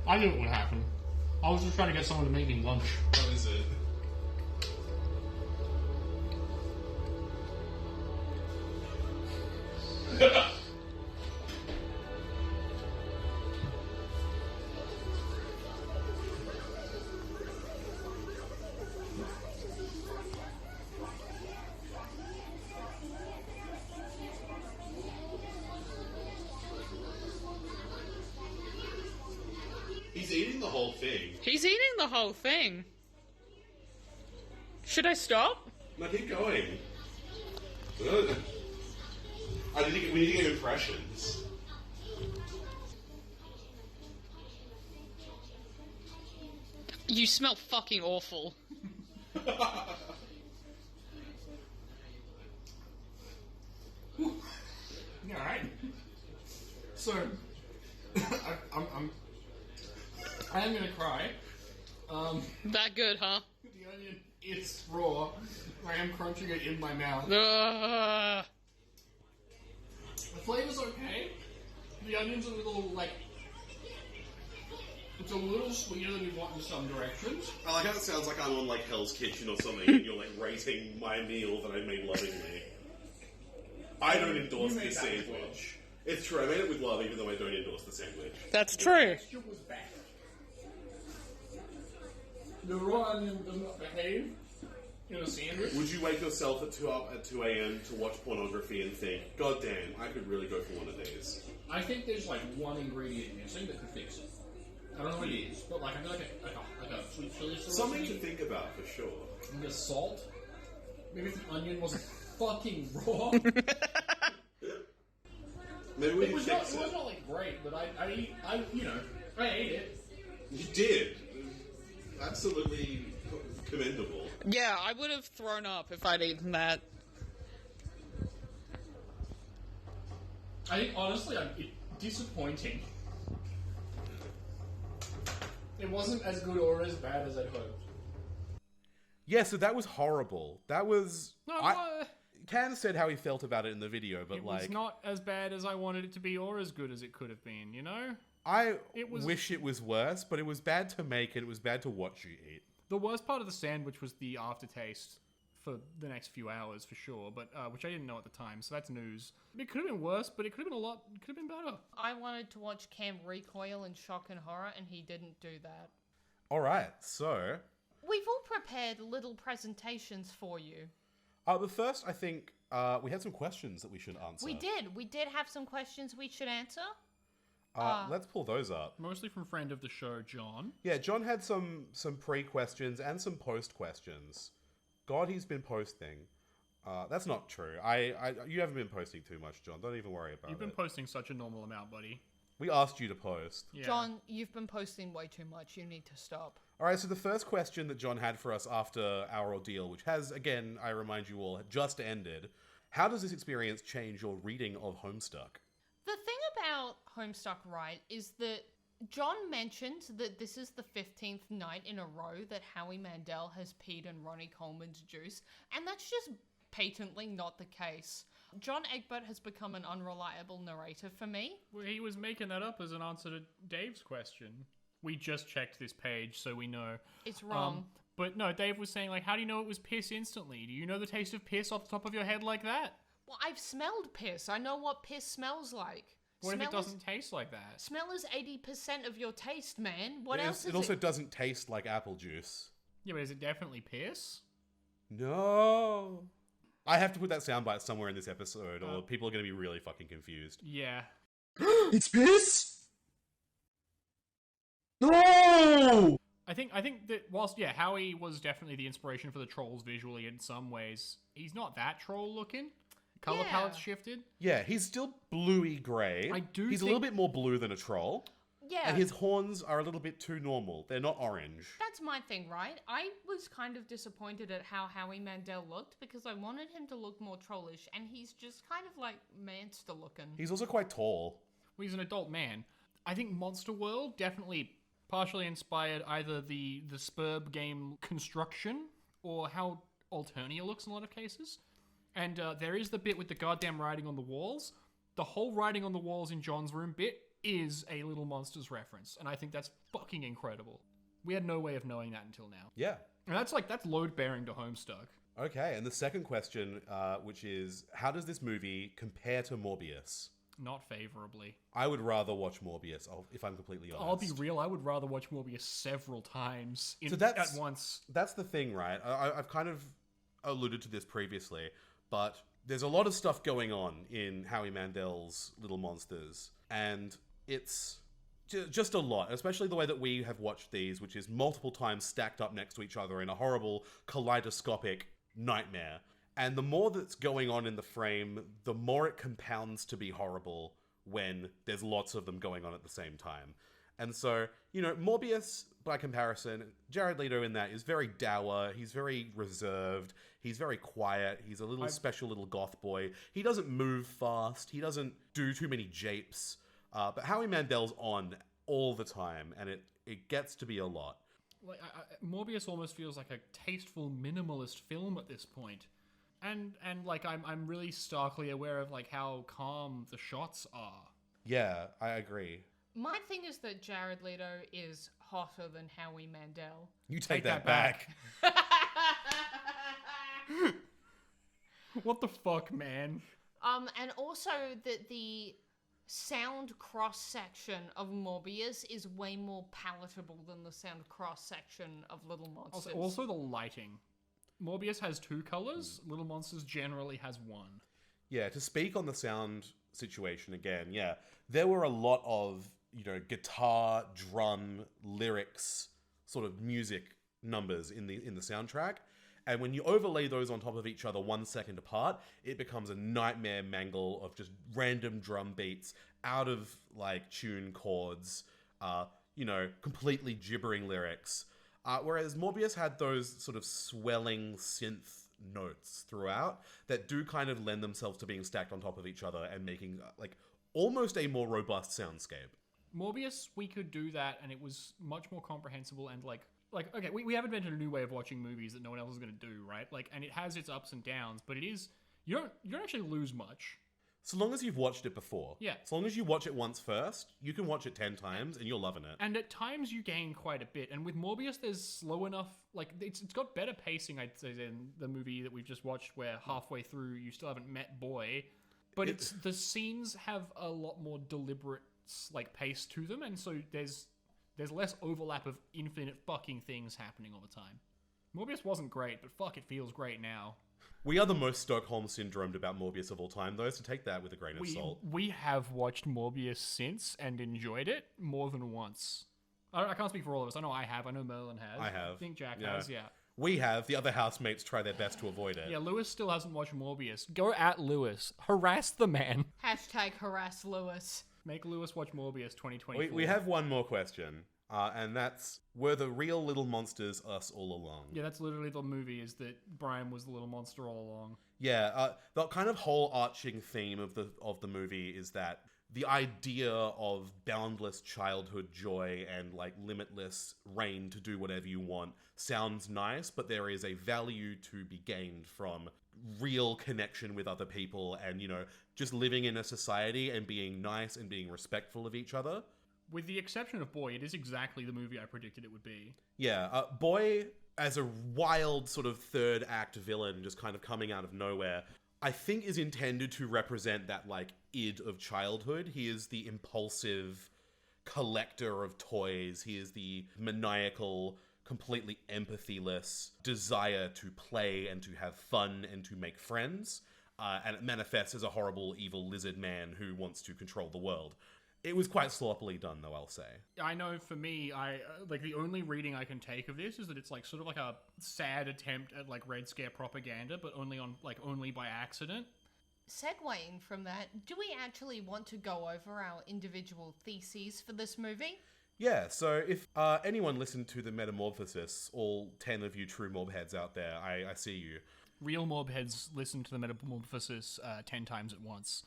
[SPEAKER 2] I knew it would happen. I was just trying to get someone to make me lunch.
[SPEAKER 3] What is it? He's eating the whole thing.
[SPEAKER 5] He's eating the whole thing. Should I stop?
[SPEAKER 3] No, keep going. Ugh. We need to get impressions.
[SPEAKER 5] You smell fucking awful.
[SPEAKER 2] Alright. So, I am gonna cry.
[SPEAKER 5] That good, huh?
[SPEAKER 2] The onion is raw. I am crunching it in my mouth. The flavor's okay. The onions are a little, like... It's a little sweeter than you'd want in some directions.
[SPEAKER 3] I like how it sounds like I'm on, like, Hell's Kitchen or something, and you're, like, rating my meal that I made lovingly. I don't endorse this sandwich. It's true, I made it with love, even though I don't endorse the sandwich.
[SPEAKER 5] That's true.
[SPEAKER 2] The texture was bad. The raw onion does not behave in a sandwich.
[SPEAKER 3] Would you wake yourself at 2 a.m. to watch pornography and think, God damn, I could really go for one of these?
[SPEAKER 2] I think there's like one ingredient missing that could fix it. I don't know what it is, but like I feel like a sweet chili sauce.
[SPEAKER 3] Something to think about for sure.
[SPEAKER 2] Maybe a salt. Maybe if the onion wasn't fucking raw.
[SPEAKER 3] Maybe we
[SPEAKER 2] It
[SPEAKER 3] can
[SPEAKER 2] was
[SPEAKER 3] fix
[SPEAKER 2] not
[SPEAKER 3] it.
[SPEAKER 2] like great, but I ate it.
[SPEAKER 3] You did. Absolutely commendable.
[SPEAKER 5] Yeah, I would have thrown up if I'd eaten that.
[SPEAKER 2] I think honestly, disappointing. It wasn't as good or as bad as I'd hoped.
[SPEAKER 3] Yeah, so that was horrible. That was...
[SPEAKER 2] No,
[SPEAKER 3] Can said how he felt about it in the video, but
[SPEAKER 2] it
[SPEAKER 3] like...
[SPEAKER 2] was not as bad as I wanted it to be or as good as it could have been, you know?
[SPEAKER 3] wish it was worse, but it was bad to make and it was bad to watch you eat.
[SPEAKER 2] The worst part of the sandwich was the aftertaste for the next few hours, for sure, but which I didn't know at the time, so that's news. It could have been worse, but it could have been it could have been better.
[SPEAKER 1] I wanted to watch Cam recoil in shock and horror, and he didn't do that.
[SPEAKER 3] Alright, so...
[SPEAKER 1] We've all prepared little presentations for you.
[SPEAKER 3] But first, I think we had some questions that we should answer.
[SPEAKER 1] We did have some questions we should answer.
[SPEAKER 3] Let's pull those up.
[SPEAKER 2] Mostly from friend of the show, John.
[SPEAKER 3] Yeah, John had some pre-questions and some post-questions. God, he's been posting. That's not true. You haven't been posting too much, John. Don't even worry about it.
[SPEAKER 2] You've been posting such a normal amount, buddy.
[SPEAKER 3] We asked you to post.
[SPEAKER 2] Yeah.
[SPEAKER 1] John, you've been posting way too much. You need to stop.
[SPEAKER 3] Alright, so the first question that John had for us after our ordeal, which has, again, I remind you all, just ended. How does this experience change your reading of Homestuck?
[SPEAKER 1] The thing about Homestuck, right, is that John mentioned that this is the 15th night in a row that Howie Mandel has peed in Ronnie Coleman's juice, and that's just patently not the case. John Egbert has become an unreliable narrator for me.
[SPEAKER 2] Well, he was making that up as an answer to Dave's question. We just checked this page, so we know.
[SPEAKER 1] It's wrong.
[SPEAKER 2] But no, Dave was saying, like, how do you know it was piss instantly? Do you know the taste of piss off the top of your head like that?
[SPEAKER 1] Well, I've smelled piss. I know what piss smells like.
[SPEAKER 2] What if it
[SPEAKER 1] Smell
[SPEAKER 2] doesn't taste like that?
[SPEAKER 1] Smell is 80% of your taste, man. What else is
[SPEAKER 3] it also doesn't taste like apple juice.
[SPEAKER 2] Yeah, but is it definitely piss?
[SPEAKER 3] No. I have to put that soundbite somewhere in this episode, or people are going to be really fucking confused.
[SPEAKER 2] Yeah.
[SPEAKER 4] It's piss? No!
[SPEAKER 2] I think that whilst, yeah, Howie was definitely the inspiration for the trolls visually in some ways, he's not that troll looking. Color
[SPEAKER 1] Yeah.
[SPEAKER 2] palette's shifted.
[SPEAKER 3] Yeah, he's still bluey grey. He's a little bit more blue than a troll.
[SPEAKER 1] Yeah.
[SPEAKER 3] And his horns are a little bit too normal. They're not orange.
[SPEAKER 1] That's my thing, right? I was kind of disappointed at how Howie Mandel looked because I wanted him to look more trollish, and he's just kind of like monster looking.
[SPEAKER 3] He's also quite tall.
[SPEAKER 2] Well, he's an adult man. I think Monster World definitely partially inspired either the Spurb game construction or how Alternia looks in a lot of cases. And there is the bit with the goddamn writing on the walls. The whole writing on the walls in John's room bit is a Little Monsters reference, and I think that's fucking incredible. We had no way of knowing that until now.
[SPEAKER 3] Yeah.
[SPEAKER 2] And that's load-bearing to Homestuck.
[SPEAKER 3] Okay, and the second question, which is, how does this movie compare to Morbius?
[SPEAKER 2] Not favorably.
[SPEAKER 3] I would rather watch Morbius, if I'm completely honest.
[SPEAKER 2] I'll be real, I would rather watch Morbius several times at once.
[SPEAKER 3] That's the thing, right? I've kind of alluded to this previously, but there's a lot of stuff going on in Howie Mandel's Little Monsters, and it's just a lot, especially the way that we have watched these, which is multiple times stacked up next to each other in a horrible kaleidoscopic nightmare. And the more that's going on in the frame, the more it compounds to be horrible when there's lots of them going on at the same time. And so, you know, Morbius, by comparison, Jared Leto in that is very dour, he's very reserved, he's very quiet, he's a special little goth boy. He doesn't move fast, he doesn't do too many japes, but Howie Mandel's on all the time, and it gets to be a lot.
[SPEAKER 2] Like Morbius almost feels like a tasteful minimalist film at this point. And like I'm really starkly aware of like how calm the shots are.
[SPEAKER 3] Yeah, I agree.
[SPEAKER 1] My thing is that Jared Leto is hotter than Howie Mandel.
[SPEAKER 3] You take
[SPEAKER 2] that
[SPEAKER 3] that back.
[SPEAKER 2] What the fuck, man?
[SPEAKER 1] And also that the sound cross section of Morbius is way more palatable than the sound cross section of Little Monsters.
[SPEAKER 2] Also the lighting. Morbius has 2 colors. Little Monsters generally has 1.
[SPEAKER 3] Yeah, to speak on the sound situation again, yeah, there were a lot of, guitar, drum, lyrics, sort of music numbers in the soundtrack. And when you overlay those on top of each other 1 second apart, it becomes a nightmare mangle of just random drum beats, out of like tune chords, completely gibbering lyrics. Whereas Morbius had those sort of swelling synth notes throughout that do kind of lend themselves to being stacked on top of each other and making like almost a more robust soundscape.
[SPEAKER 2] Morbius, we could do that, and it was much more comprehensible and like okay, we have invented a new way of watching movies that no one else is going to do, right? Like, and it has its ups and downs, but it is you don't actually lose much.
[SPEAKER 3] So long as you've watched it before.
[SPEAKER 2] Yeah.
[SPEAKER 3] So long as you watch it once first, you can watch it 10 times and you're loving it.
[SPEAKER 2] And at times you gain quite a bit. And with Morbius, there's slow enough, like, it's got better pacing, I'd say, than the movie that we've just watched, where halfway through you still haven't met Boy. But the scenes have a lot more deliberate, like, pace to them, and so there's less overlap of infinite fucking things happening all the time. Morbius wasn't great, but fuck, it feels great now.
[SPEAKER 3] We are the most Stockholm syndromed about Morbius of all time, though, so take that with a grain of salt.
[SPEAKER 2] We have watched Morbius since and enjoyed it more than once. I can't speak for all of us. I know I have. I know Merlin has.
[SPEAKER 3] I have.
[SPEAKER 2] I think Jack has, yeah.
[SPEAKER 3] We have. The other housemates try their best to avoid it.
[SPEAKER 2] Yeah, Lewis still hasn't watched Morbius. Go at Lewis. Harass the man.
[SPEAKER 1] Hashtag harass Lewis.
[SPEAKER 2] Make Lewis watch Morbius 2024.
[SPEAKER 3] We have one more question. And that's, were the real little monsters us all along?
[SPEAKER 2] Yeah, that's literally the movie, is that Brian was the little monster all along.
[SPEAKER 3] Yeah, the kind of whole arching theme of the movie is that the idea of boundless childhood joy and like limitless reign to do whatever you want sounds nice, but there is a value to be gained from real connection with other people and, just living in a society and being nice and being respectful of each other.
[SPEAKER 2] With the exception of Boy, it is exactly the movie I predicted it would be.
[SPEAKER 3] Yeah, Boy, as a wild sort of third act villain just kind of coming out of nowhere, I think is intended to represent that, like, id of childhood. He is the impulsive collector of toys. He is the maniacal, completely empathyless desire to play and to have fun and to make friends. And it manifests as a horrible, evil lizard man who wants to control the world. It was quite sloppily done, though, I'll say.
[SPEAKER 2] I know for me, like the only reading I can take of this is that it's like sort of like a sad attempt at like Red Scare propaganda, but only by accident.
[SPEAKER 1] Segueing from that, do we actually want to go over our individual theses for this movie?
[SPEAKER 3] Yeah, so if anyone listened to the Metamorphosis, all 10 of you true mobheads out there, I see you.
[SPEAKER 2] Real mobheads listen to the Metamorphosis 10 times at once.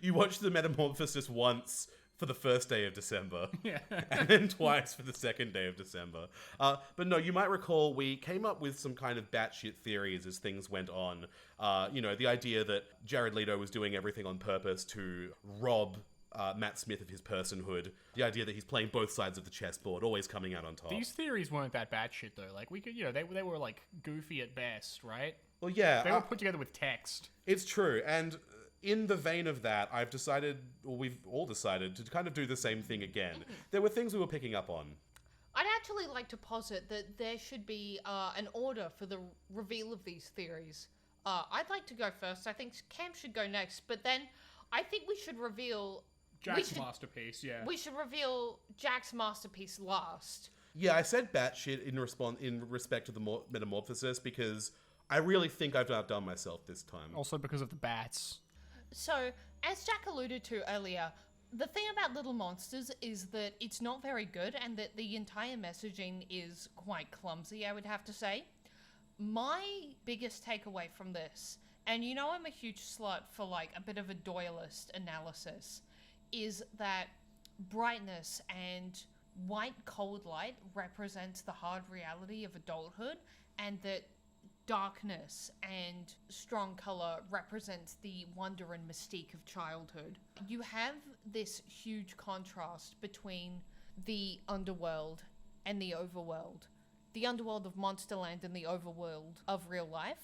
[SPEAKER 3] You watched the Metamorphosis once for the first day of December.
[SPEAKER 2] Yeah.
[SPEAKER 3] And then twice for the second day of December. But no, you might recall we came up with some kind of batshit theories as things went on. The idea that Jared Leto was doing everything on purpose to rob Matt Smith of his personhood. The idea that he's playing both sides of the chessboard, always coming out on top.
[SPEAKER 2] These theories weren't that batshit though. Like we could, they were like goofy at best, right?
[SPEAKER 3] Well, yeah.
[SPEAKER 2] They were put together with text.
[SPEAKER 3] It's true, and in the vein of that, we've all decided to kind of do the same thing again. There were things we were picking up on.
[SPEAKER 1] I'd actually like to posit that there should be an order for the reveal of these theories. I'd like to go first. I think Cam should go next, but then I think we should reveal
[SPEAKER 2] Jack's masterpiece, yeah.
[SPEAKER 1] We should reveal Jack's masterpiece last.
[SPEAKER 3] Yeah, I said batshit in respect to the Metamorphosis because I really think I've outdone myself this time.
[SPEAKER 2] Also because of the bats.
[SPEAKER 1] So, as Jack alluded to earlier, the thing about Little Monsters is that it's not very good and that the entire messaging is quite clumsy, I would have to say. My biggest takeaway from this, and I'm a huge slut for like a bit of a Doyleist analysis, is that brightness and white cold light represents the hard reality of adulthood, and that darkness and strong color represents the wonder and mystique of childhood. You have this huge contrast between the underworld and the overworld. The underworld of Monsterland and the overworld of real life.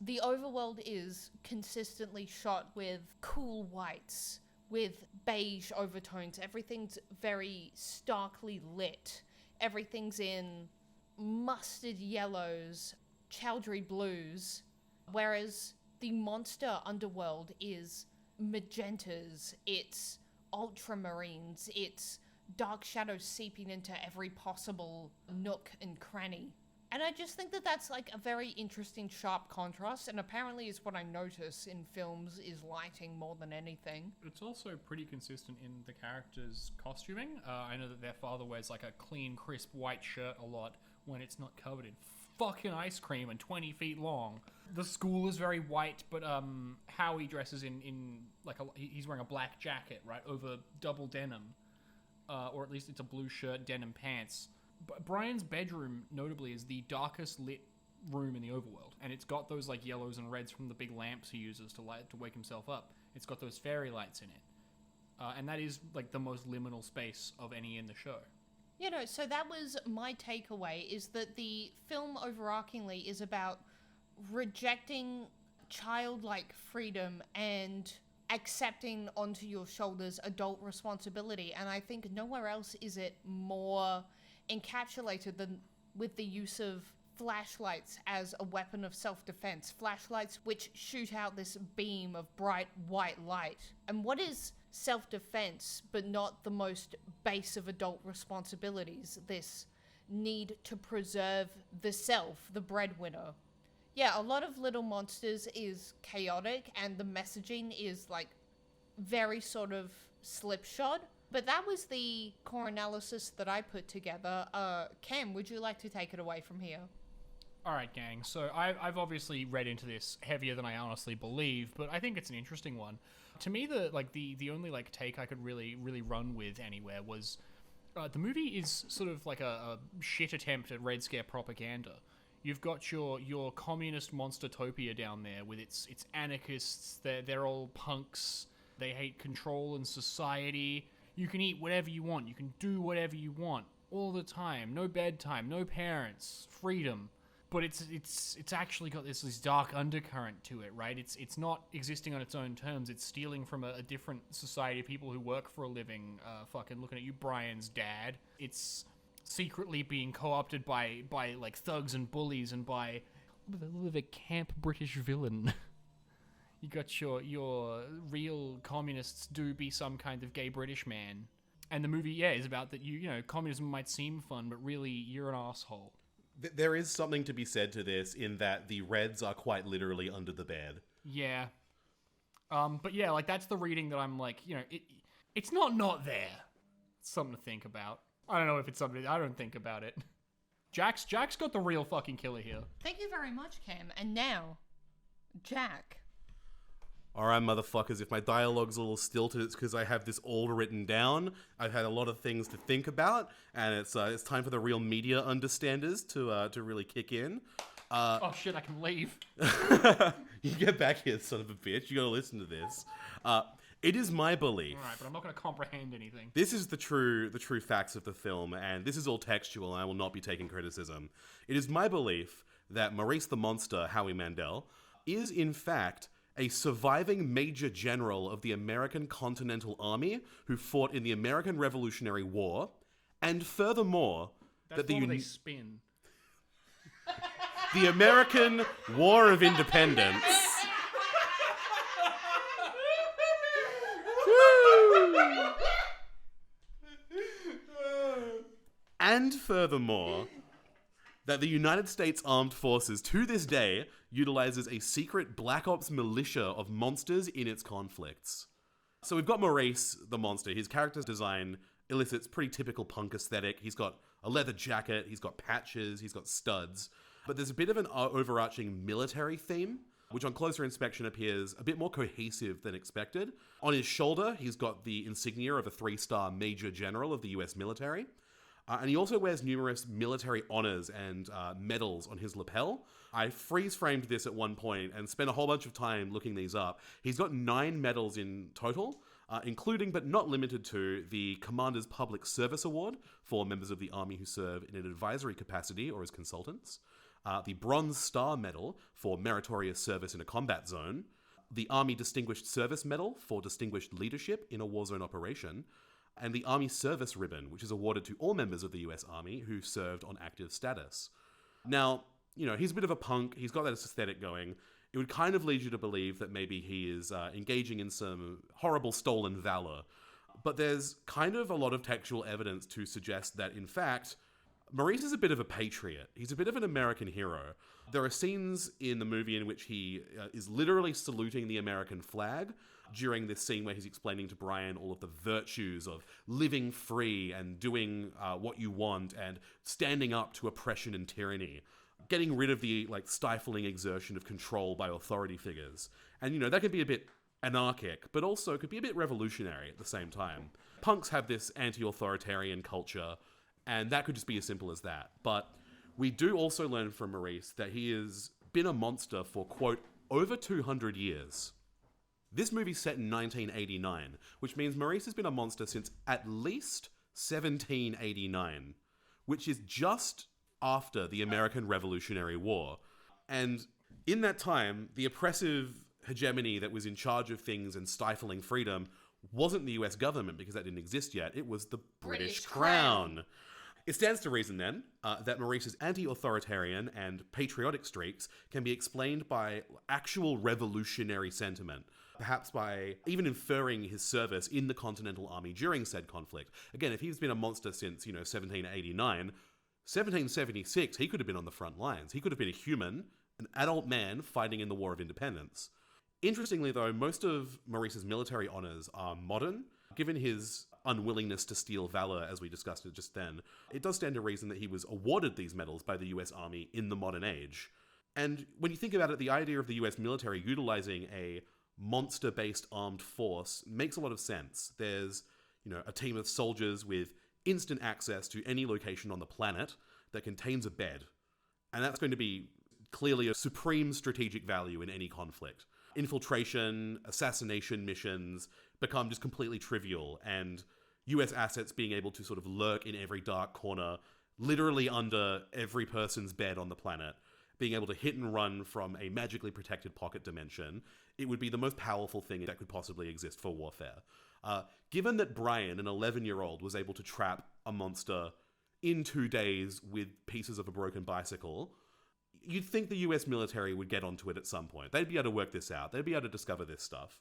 [SPEAKER 1] The overworld is consistently shot with cool whites, with beige overtones. Everything's very starkly lit. Everything's in mustard yellows, chowdery blues, whereas the monster underworld is magentas, it's ultramarines, it's dark shadows seeping into every possible nook and cranny. And I just think that that's like a very interesting, sharp contrast, and apparently is what I notice in films is lighting more than anything.
[SPEAKER 2] It's also pretty consistent in the characters' costuming. I know that their father wears like a clean, crisp white shirt a lot when it's not covered in fucking ice cream and 20 feet long. The school is very white, but Howie dresses in like he's wearing a black jacket, right, over double denim. Or at least it's a blue shirt, denim pants. Brian's bedroom, notably, is the darkest lit room in the overworld, and it's got those like yellows and reds from the big lamps he uses to wake himself up. It's got those fairy lights in it, and that is like the most liminal space of any in the show.
[SPEAKER 1] You know, so that was my takeaway, is that the film overarchingly is about rejecting childlike freedom and accepting onto your shoulders adult responsibility, and I think nowhere else is it more encapsulated than with the use of flashlights as a weapon of self-defense. Flashlights which shoot out this beam of bright white light. And what is self-defense but not the most base of adult responsibilities? This need to preserve the self, the breadwinner. Yeah, a lot of Little Monsters is chaotic and the messaging is like very sort of slipshod. But that was the core analysis that I put together. Cam, would you like to take it away from here?
[SPEAKER 2] All right, gang. So I've obviously read into this heavier than I honestly believe, but I think it's an interesting one. To me, the only like take I could really run with anywhere was the movie is sort of like a shit attempt at Red Scare propaganda. You've got your communist monstertopia down there with its anarchists. They're all punks. They hate control and society. You can eat whatever you want. You can do whatever you want all the time. No bedtime, no parents, freedom. But it's actually got this dark undercurrent to it, right? It's not existing on its own terms. It's stealing from a different society of people who work for a living. Fucking looking at you, Brian's dad. It's secretly being co-opted by like thugs and bullies and by a camp British villain. You got your real communists do be some kind of gay British man. And the movie, is about that you know, communism might seem fun, but really you're an asshole.
[SPEAKER 3] There is something to be said to this in that the Reds are quite literally under the bed.
[SPEAKER 2] Yeah. But yeah, like that's the reading that I'm like, you know, it's not there. It's something to think about. I don't know if it's something, I don't think about it. Jack's got the real fucking killer here.
[SPEAKER 1] Thank you very much, Cam. And now, Jack.
[SPEAKER 3] Alright, motherfuckers, if my dialogue's a little stilted, it's because I have this all written down. I've had a lot of things to think about, and it's time for the real media understanders to really kick in.
[SPEAKER 2] Oh shit, I can leave.
[SPEAKER 3] You get back here, son of a bitch. You gotta listen to this. It is my belief.
[SPEAKER 2] Alright, but I'm not gonna comprehend anything.
[SPEAKER 3] This is the true facts of the film, and this is all textual, and I will not be taking criticism. It is my belief that Maurice the Monster, Howie Mandel, is in fact a surviving major general of the American Continental Army who fought in the American Revolutionary War, and furthermore,
[SPEAKER 2] That's they spin.
[SPEAKER 3] The American War of Independence. And furthermore, that the United States Armed Forces, to this day, utilizes a secret Black Ops militia of monsters in its conflicts. So we've got Maurice, the monster. His character's design elicits pretty typical punk aesthetic. He's got a leather jacket, he's got patches, he's got studs. But there's a bit of an overarching military theme, which on closer inspection appears a bit more cohesive than expected. On his shoulder, he's got the insignia of a 3-star Major General of the US military. And he also wears numerous military honors and medals on his lapel. I freeze-framed this at one point and spent a whole bunch of time looking these up. He's got 9 medals in total, including but not limited to the Commander's Public Service Award for members of the Army who serve in an advisory capacity or as consultants, the Bronze Star Medal for meritorious service in a combat zone, the Army Distinguished Service Medal for distinguished leadership in a war zone operation, and the Army Service Ribbon, which is awarded to all members of the US Army who served on active status. Now, he's a bit of a punk, he's got that aesthetic going. It would kind of lead you to believe that maybe he is engaging in some horrible stolen valor. But there's kind of a lot of textual evidence to suggest that, in fact, Maurice is a bit of a patriot. He's a bit of an American hero. There are scenes in the movie in which he is literally saluting the American flag during this scene where he's explaining to Brian all of the virtues of living free and doing what you want and standing up to oppression and tyranny, getting rid of the stifling exertion of control by authority figures. And that could be a bit anarchic, but also could be a bit revolutionary at the same time. Punks have this anti-authoritarian culture, and that could just be as simple as that. But we do also learn from Maurice that he has been a monster for, quote, over 200 years. This movie's set in 1989, which means Maurice has been a monster since at least 1789, which is just after the American Revolutionary War. And in that time, the oppressive hegemony that was in charge of things and stifling freedom wasn't the US government, because that didn't exist yet. It was the British Crown. It stands to reason, then, that Maurice's anti-authoritarian and patriotic streaks can be explained by actual revolutionary sentiment, perhaps by even inferring his service in the Continental Army during said conflict. Again, if he's been a monster since, 1789, 1776, he could have been on the front lines. He could have been a human, an adult man fighting in the War of Independence. Interestingly, though, most of Maurice's military honors are modern. Given his unwillingness to steal valor, as we discussed it just then, it does stand to reason that he was awarded these medals by the US Army in the modern age. And when you think about it, the idea of the US military utilizing a monster-based armed force makes a lot of sense. There's, a team of soldiers with instant access to any location on the planet that contains a bed. And that's going to be clearly a supreme strategic value in any conflict. Infiltration, assassination missions become just completely trivial, and US assets being able to sort of lurk in every dark corner, literally under every person's bed on the planet, being able to hit and run from a magically protected pocket dimension, it would be the most powerful thing that could possibly exist for warfare. Given that Brian, an 11-year-old, was able to trap a monster in 2 days with pieces of a broken bicycle, you'd think the US military would get onto it at some point. They'd be able to work this out. They'd be able to discover this stuff.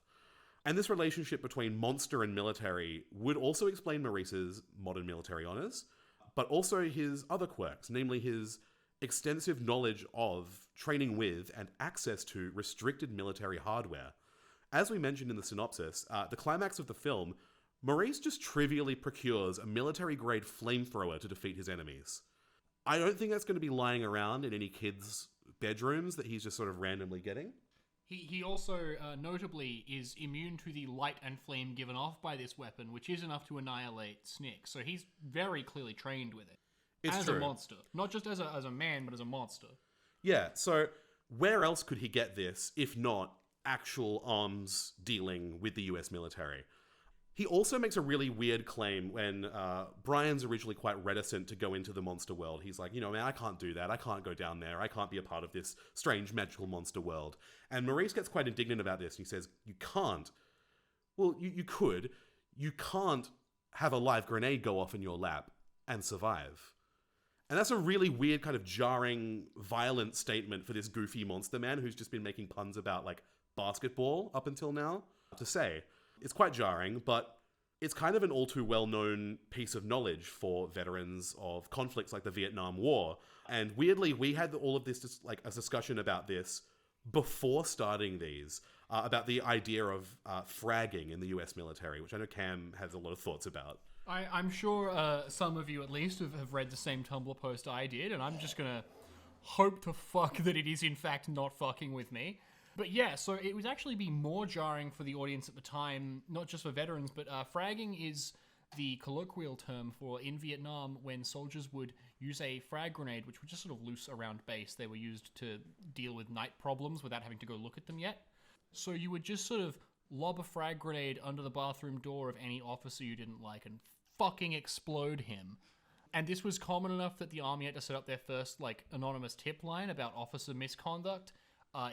[SPEAKER 3] And this relationship between monster and military would also explain Maurice's modern military honors, but also his other quirks, namely his extensive knowledge of, training with, and access to restricted military hardware. As we mentioned in the synopsis, the climax of the film, Maurice just trivially procures a military-grade flamethrower to defeat his enemies. I don't think that's going to be lying around in any kids' bedrooms that he's just sort of randomly getting.
[SPEAKER 2] He also, notably, is immune to the light and flame given off by this weapon, which is enough to annihilate Snick. So he's very clearly trained with it.
[SPEAKER 3] It's
[SPEAKER 2] as
[SPEAKER 3] true.
[SPEAKER 2] a monster. Not just as a man, but as a monster.
[SPEAKER 3] Yeah, so where else could he get this, if not actual arms dealing with the US military? He also makes a really weird claim when Brian's originally quite reticent to go into the monster world. He's like, man, I can't do that. I can't go down there. I can't be a part of this strange magical monster world. And Maurice gets quite indignant about this. And he says, you can't. Well, you could. You can't have a live grenade go off in your lap and survive. And that's a really weird kind of jarring, violent statement for this goofy monster man who's just been making puns about, basketball up until now to say. It's quite jarring, but it's kind of an all too well-known piece of knowledge for veterans of conflicts like the Vietnam War. And weirdly, we had all of this, a discussion about this before starting these, about the idea of fragging in the US military, which I know Cam has a lot of thoughts about.
[SPEAKER 2] I'm sure some of you at least have read the same Tumblr post I did, and I'm just gonna hope to fuck that it is in fact not fucking with me. But yeah, so it would actually be more jarring for the audience at the time, not just for veterans, but fragging is the colloquial term for in Vietnam when soldiers would use a frag grenade, which was just sort of loose around base. They were used to deal with night problems without having to go look at them yet. So you would just sort of lob a frag grenade under the bathroom door of any officer you didn't like and fucking explode him. And this was common enough that the army had to set up their first, like, anonymous tip line about officer misconduct.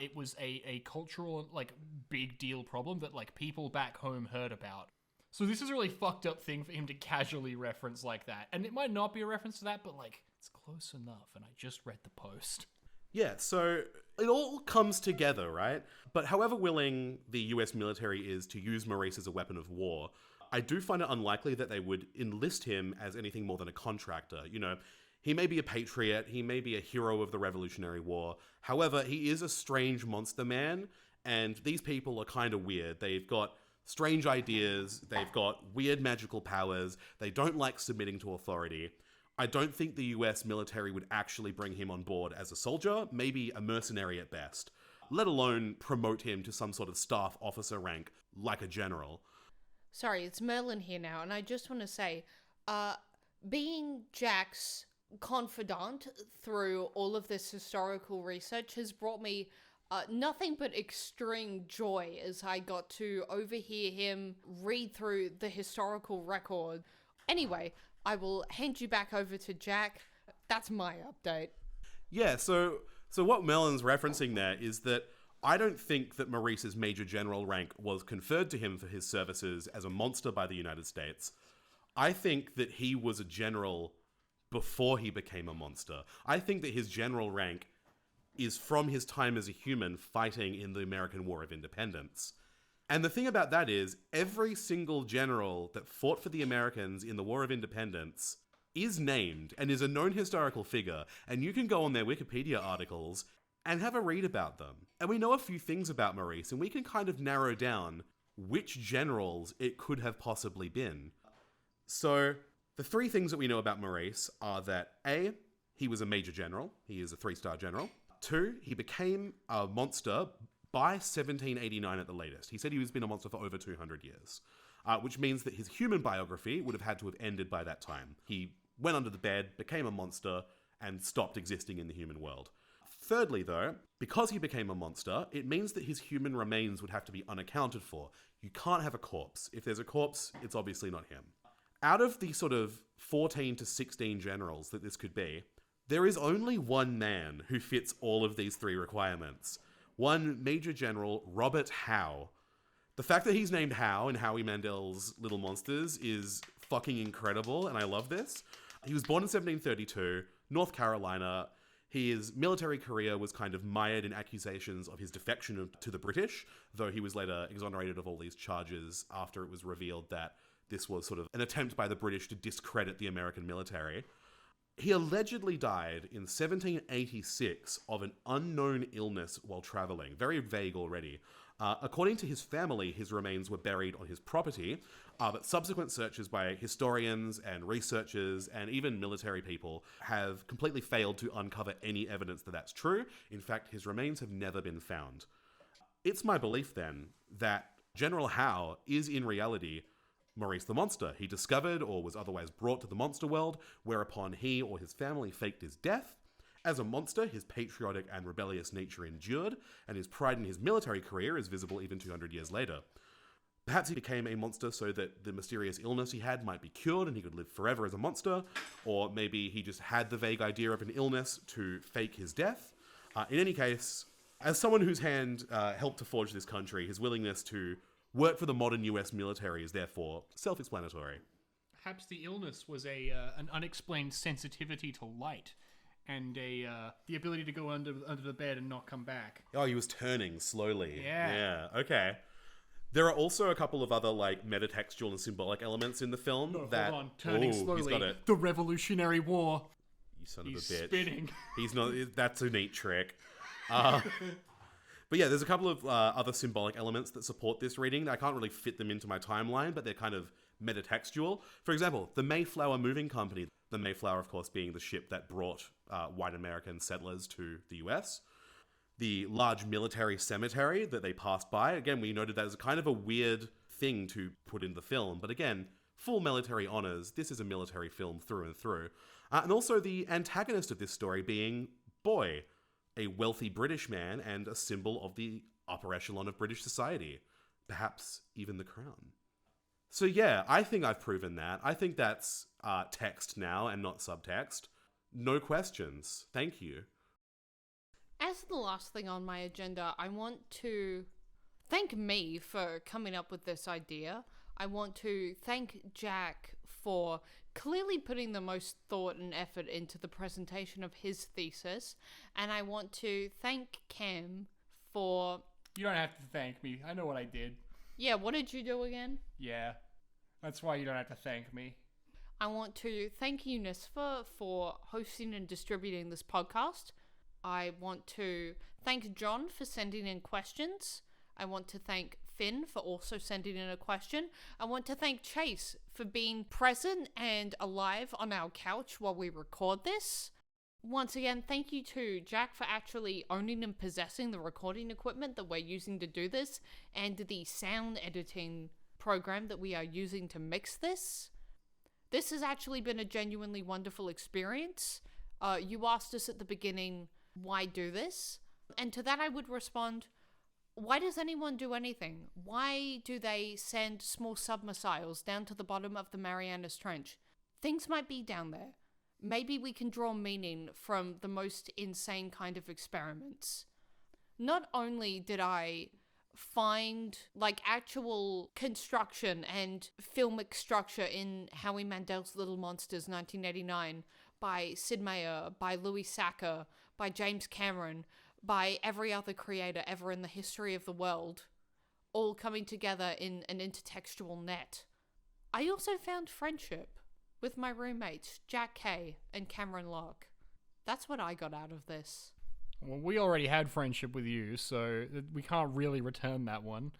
[SPEAKER 2] It was a cultural, like, big deal problem that, like, people back home heard about. So this is a really fucked up thing for him to casually reference like that. And it might not be a reference to that, but, like, it's close enough, and I just read the post.
[SPEAKER 3] Yeah, so it all comes together, right? But however willing the US military is to use Maurice as a weapon of war, I do find it unlikely that they would enlist him as anything more than a contractor. You know, he may be a patriot, he may be a hero of the Revolutionary War. However, he is a strange monster man, and these people are kind of weird. They've got strange ideas, they've got weird magical powers, they don't like submitting to authority. I don't think the US military would actually bring him on board as a soldier, maybe a mercenary at best, let alone promote him to some sort of staff officer rank like a general.
[SPEAKER 1] Sorry, it's Merlin here now, and I just want to say, being Jack's confidant through all of this historical research has brought me nothing but extreme joy as I got to overhear him read through the historical record. Anyway, I will hand you back over to Jack. That's my update.
[SPEAKER 3] Yeah, so what Merlin's referencing there is that I don't think that Maurice's Major General rank was conferred to him for his services as a monster by the United States. I think that he was a general before he became a monster. I think that his general rank is from his time as a human fighting in the American War of Independence. And the thing about that is, every single general that fought for the Americans in the War of Independence is named and is a known historical figure, and you can go on their Wikipedia articles and have a read about them. And we know a few things about Maurice, and we can kind of narrow down which generals it could have possibly been. So, the three things that we know about Maurice are that A, he was a major general, he is a 3-star general. 2, he became a monster by 1789 at the latest. He said he was been a monster for over 200 years, which means that his human biography would have had to have ended by that time. He went under the bed, became a monster, and stopped existing in the human world. Thirdly, though, because he became a monster, it means that his human remains would have to be unaccounted for. You can't have a corpse. If there's a corpse, it's obviously not him. Out of the sort of 14 to 16 generals that this could be, there is only one man who fits all of these three requirements. One Major General Robert Howe. The fact that he's named Howe in Howie Mandel's Little Monsters is fucking incredible, and I love this. He was born in 1732, North Carolina. His military career was kind of mired in accusations of his defection to the British, though he was later exonerated of all these charges after it was revealed that this was sort of an attempt by the British to discredit the American military. He allegedly died in 1786 of an unknown illness while traveling. Very vague already. According to his family, his remains were buried on his property, but subsequent searches by historians and researchers and even military people have completely failed to uncover any evidence that that's true. In fact, his remains have never been found. It's my belief then that General Howe is in reality Maurice the Monster. He discovered or was otherwise brought to the monster world, whereupon he or his family faked his death. As a monster, his patriotic and rebellious nature endured, and his pride in his military career is visible even 200 years later. Perhaps he became a monster so that the mysterious illness he had might be cured and he could live forever as a monster, or maybe he just had the vague idea of an illness to fake his death. In any case, as someone whose hand helped to forge this country, his willingness to work for the modern US military is therefore self-explanatory.
[SPEAKER 2] Perhaps the illness was an unexplained sensitivity to light, and the ability to go under the bed and not come back.
[SPEAKER 3] Oh, he was turning slowly.
[SPEAKER 2] Yeah.
[SPEAKER 3] Yeah, okay. There are also a couple of other, like, metatextual and symbolic elements in the film
[SPEAKER 2] No,
[SPEAKER 3] that...
[SPEAKER 2] hold on. Turning slowly.
[SPEAKER 3] He's got it.
[SPEAKER 2] The Revolutionary War.
[SPEAKER 3] You son
[SPEAKER 2] He's
[SPEAKER 3] of a bitch.
[SPEAKER 2] spinning.
[SPEAKER 3] He's not... That's a neat trick. But yeah, there's a couple of other symbolic elements that support this reading. I can't really fit them into my timeline, but they're kind of metatextual. For example, the Mayflower Moving Company. The Mayflower, of course, being the ship that brought white American settlers to the US. The large military cemetery that they passed by. Again, we noted that as a kind of a weird thing to put in the film. But again, full military honors. This is a military film through and through. And also the antagonist of this story being Boy, a wealthy British man and a symbol of the upper echelon of British society. Perhaps even the crown. So yeah, I think I've proven that. I think that's text now and not subtext. No questions. Thank you.
[SPEAKER 1] As the last thing on my agenda, I want to thank me for coming up with this idea. I want to thank Jack for clearly putting the most thought and effort into the presentation of his thesis. And I want to thank Cam for...
[SPEAKER 2] You don't have to thank me. I know what I did.
[SPEAKER 1] Yeah, what did you do again?
[SPEAKER 2] Yeah. That's why you don't have to thank me.
[SPEAKER 1] I want to thank Unisfa for hosting and distributing this podcast. I want to thank John for sending in questions. I want to thank Finn for also sending in a question. I want to thank Chase for being present and alive on our couch while we record this. Once again, thank you to Jack for actually owning and possessing the recording equipment that we're using to do this, and the sound editing program that we are using to mix this. This has actually been a genuinely wonderful experience. You asked us at the beginning, why do this? And to that I would respond, why does anyone do anything? Why do they send small sub-missiles down to the bottom of the Marianas Trench? Things might be down there. Maybe we can draw meaning from the most insane kind of experiments. Not only did I find actual construction and filmic structure in Howie Mandel's Little Monsters 1989 by Sid Meier, by Louis Sacca, by James Cameron, by every other creator ever in the history of the world, all coming together in an intertextual net. I also found friendship with my roommates, Jack Kay and Cameron Locke. That's what I got out of this.
[SPEAKER 2] Well, we already had friendship with you, so we can't really return that one.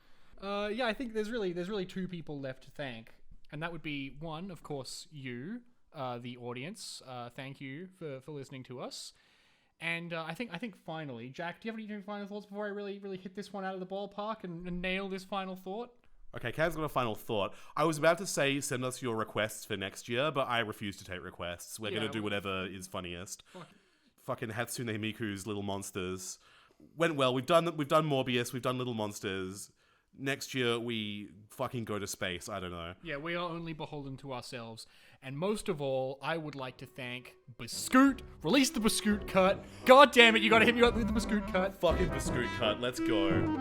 [SPEAKER 2] Yeah, I think there's really two people left to thank, and that would be one, of course, you, the audience. Thank you for listening to us. And I think finally, Jack, do you have any final thoughts before I really hit this one out of the ballpark and nail this final thought?
[SPEAKER 3] Okay, Kaz's got a final thought. I was about to say send us your requests for next year, but I refuse to take requests. We're gonna do whatever is funniest. Fucking Hatsune Miku's Little Monsters went well. We've done Morbius. We've done Little Monsters. Next year we fucking go to space. I don't know.
[SPEAKER 2] Yeah, we are only beholden to ourselves. And most of all, I would like to thank Bascoot. Release the Bascoot cut. God damn it, you gotta hit me up with the Bascoot cut.
[SPEAKER 3] Fucking Bascoot cut. Let's go.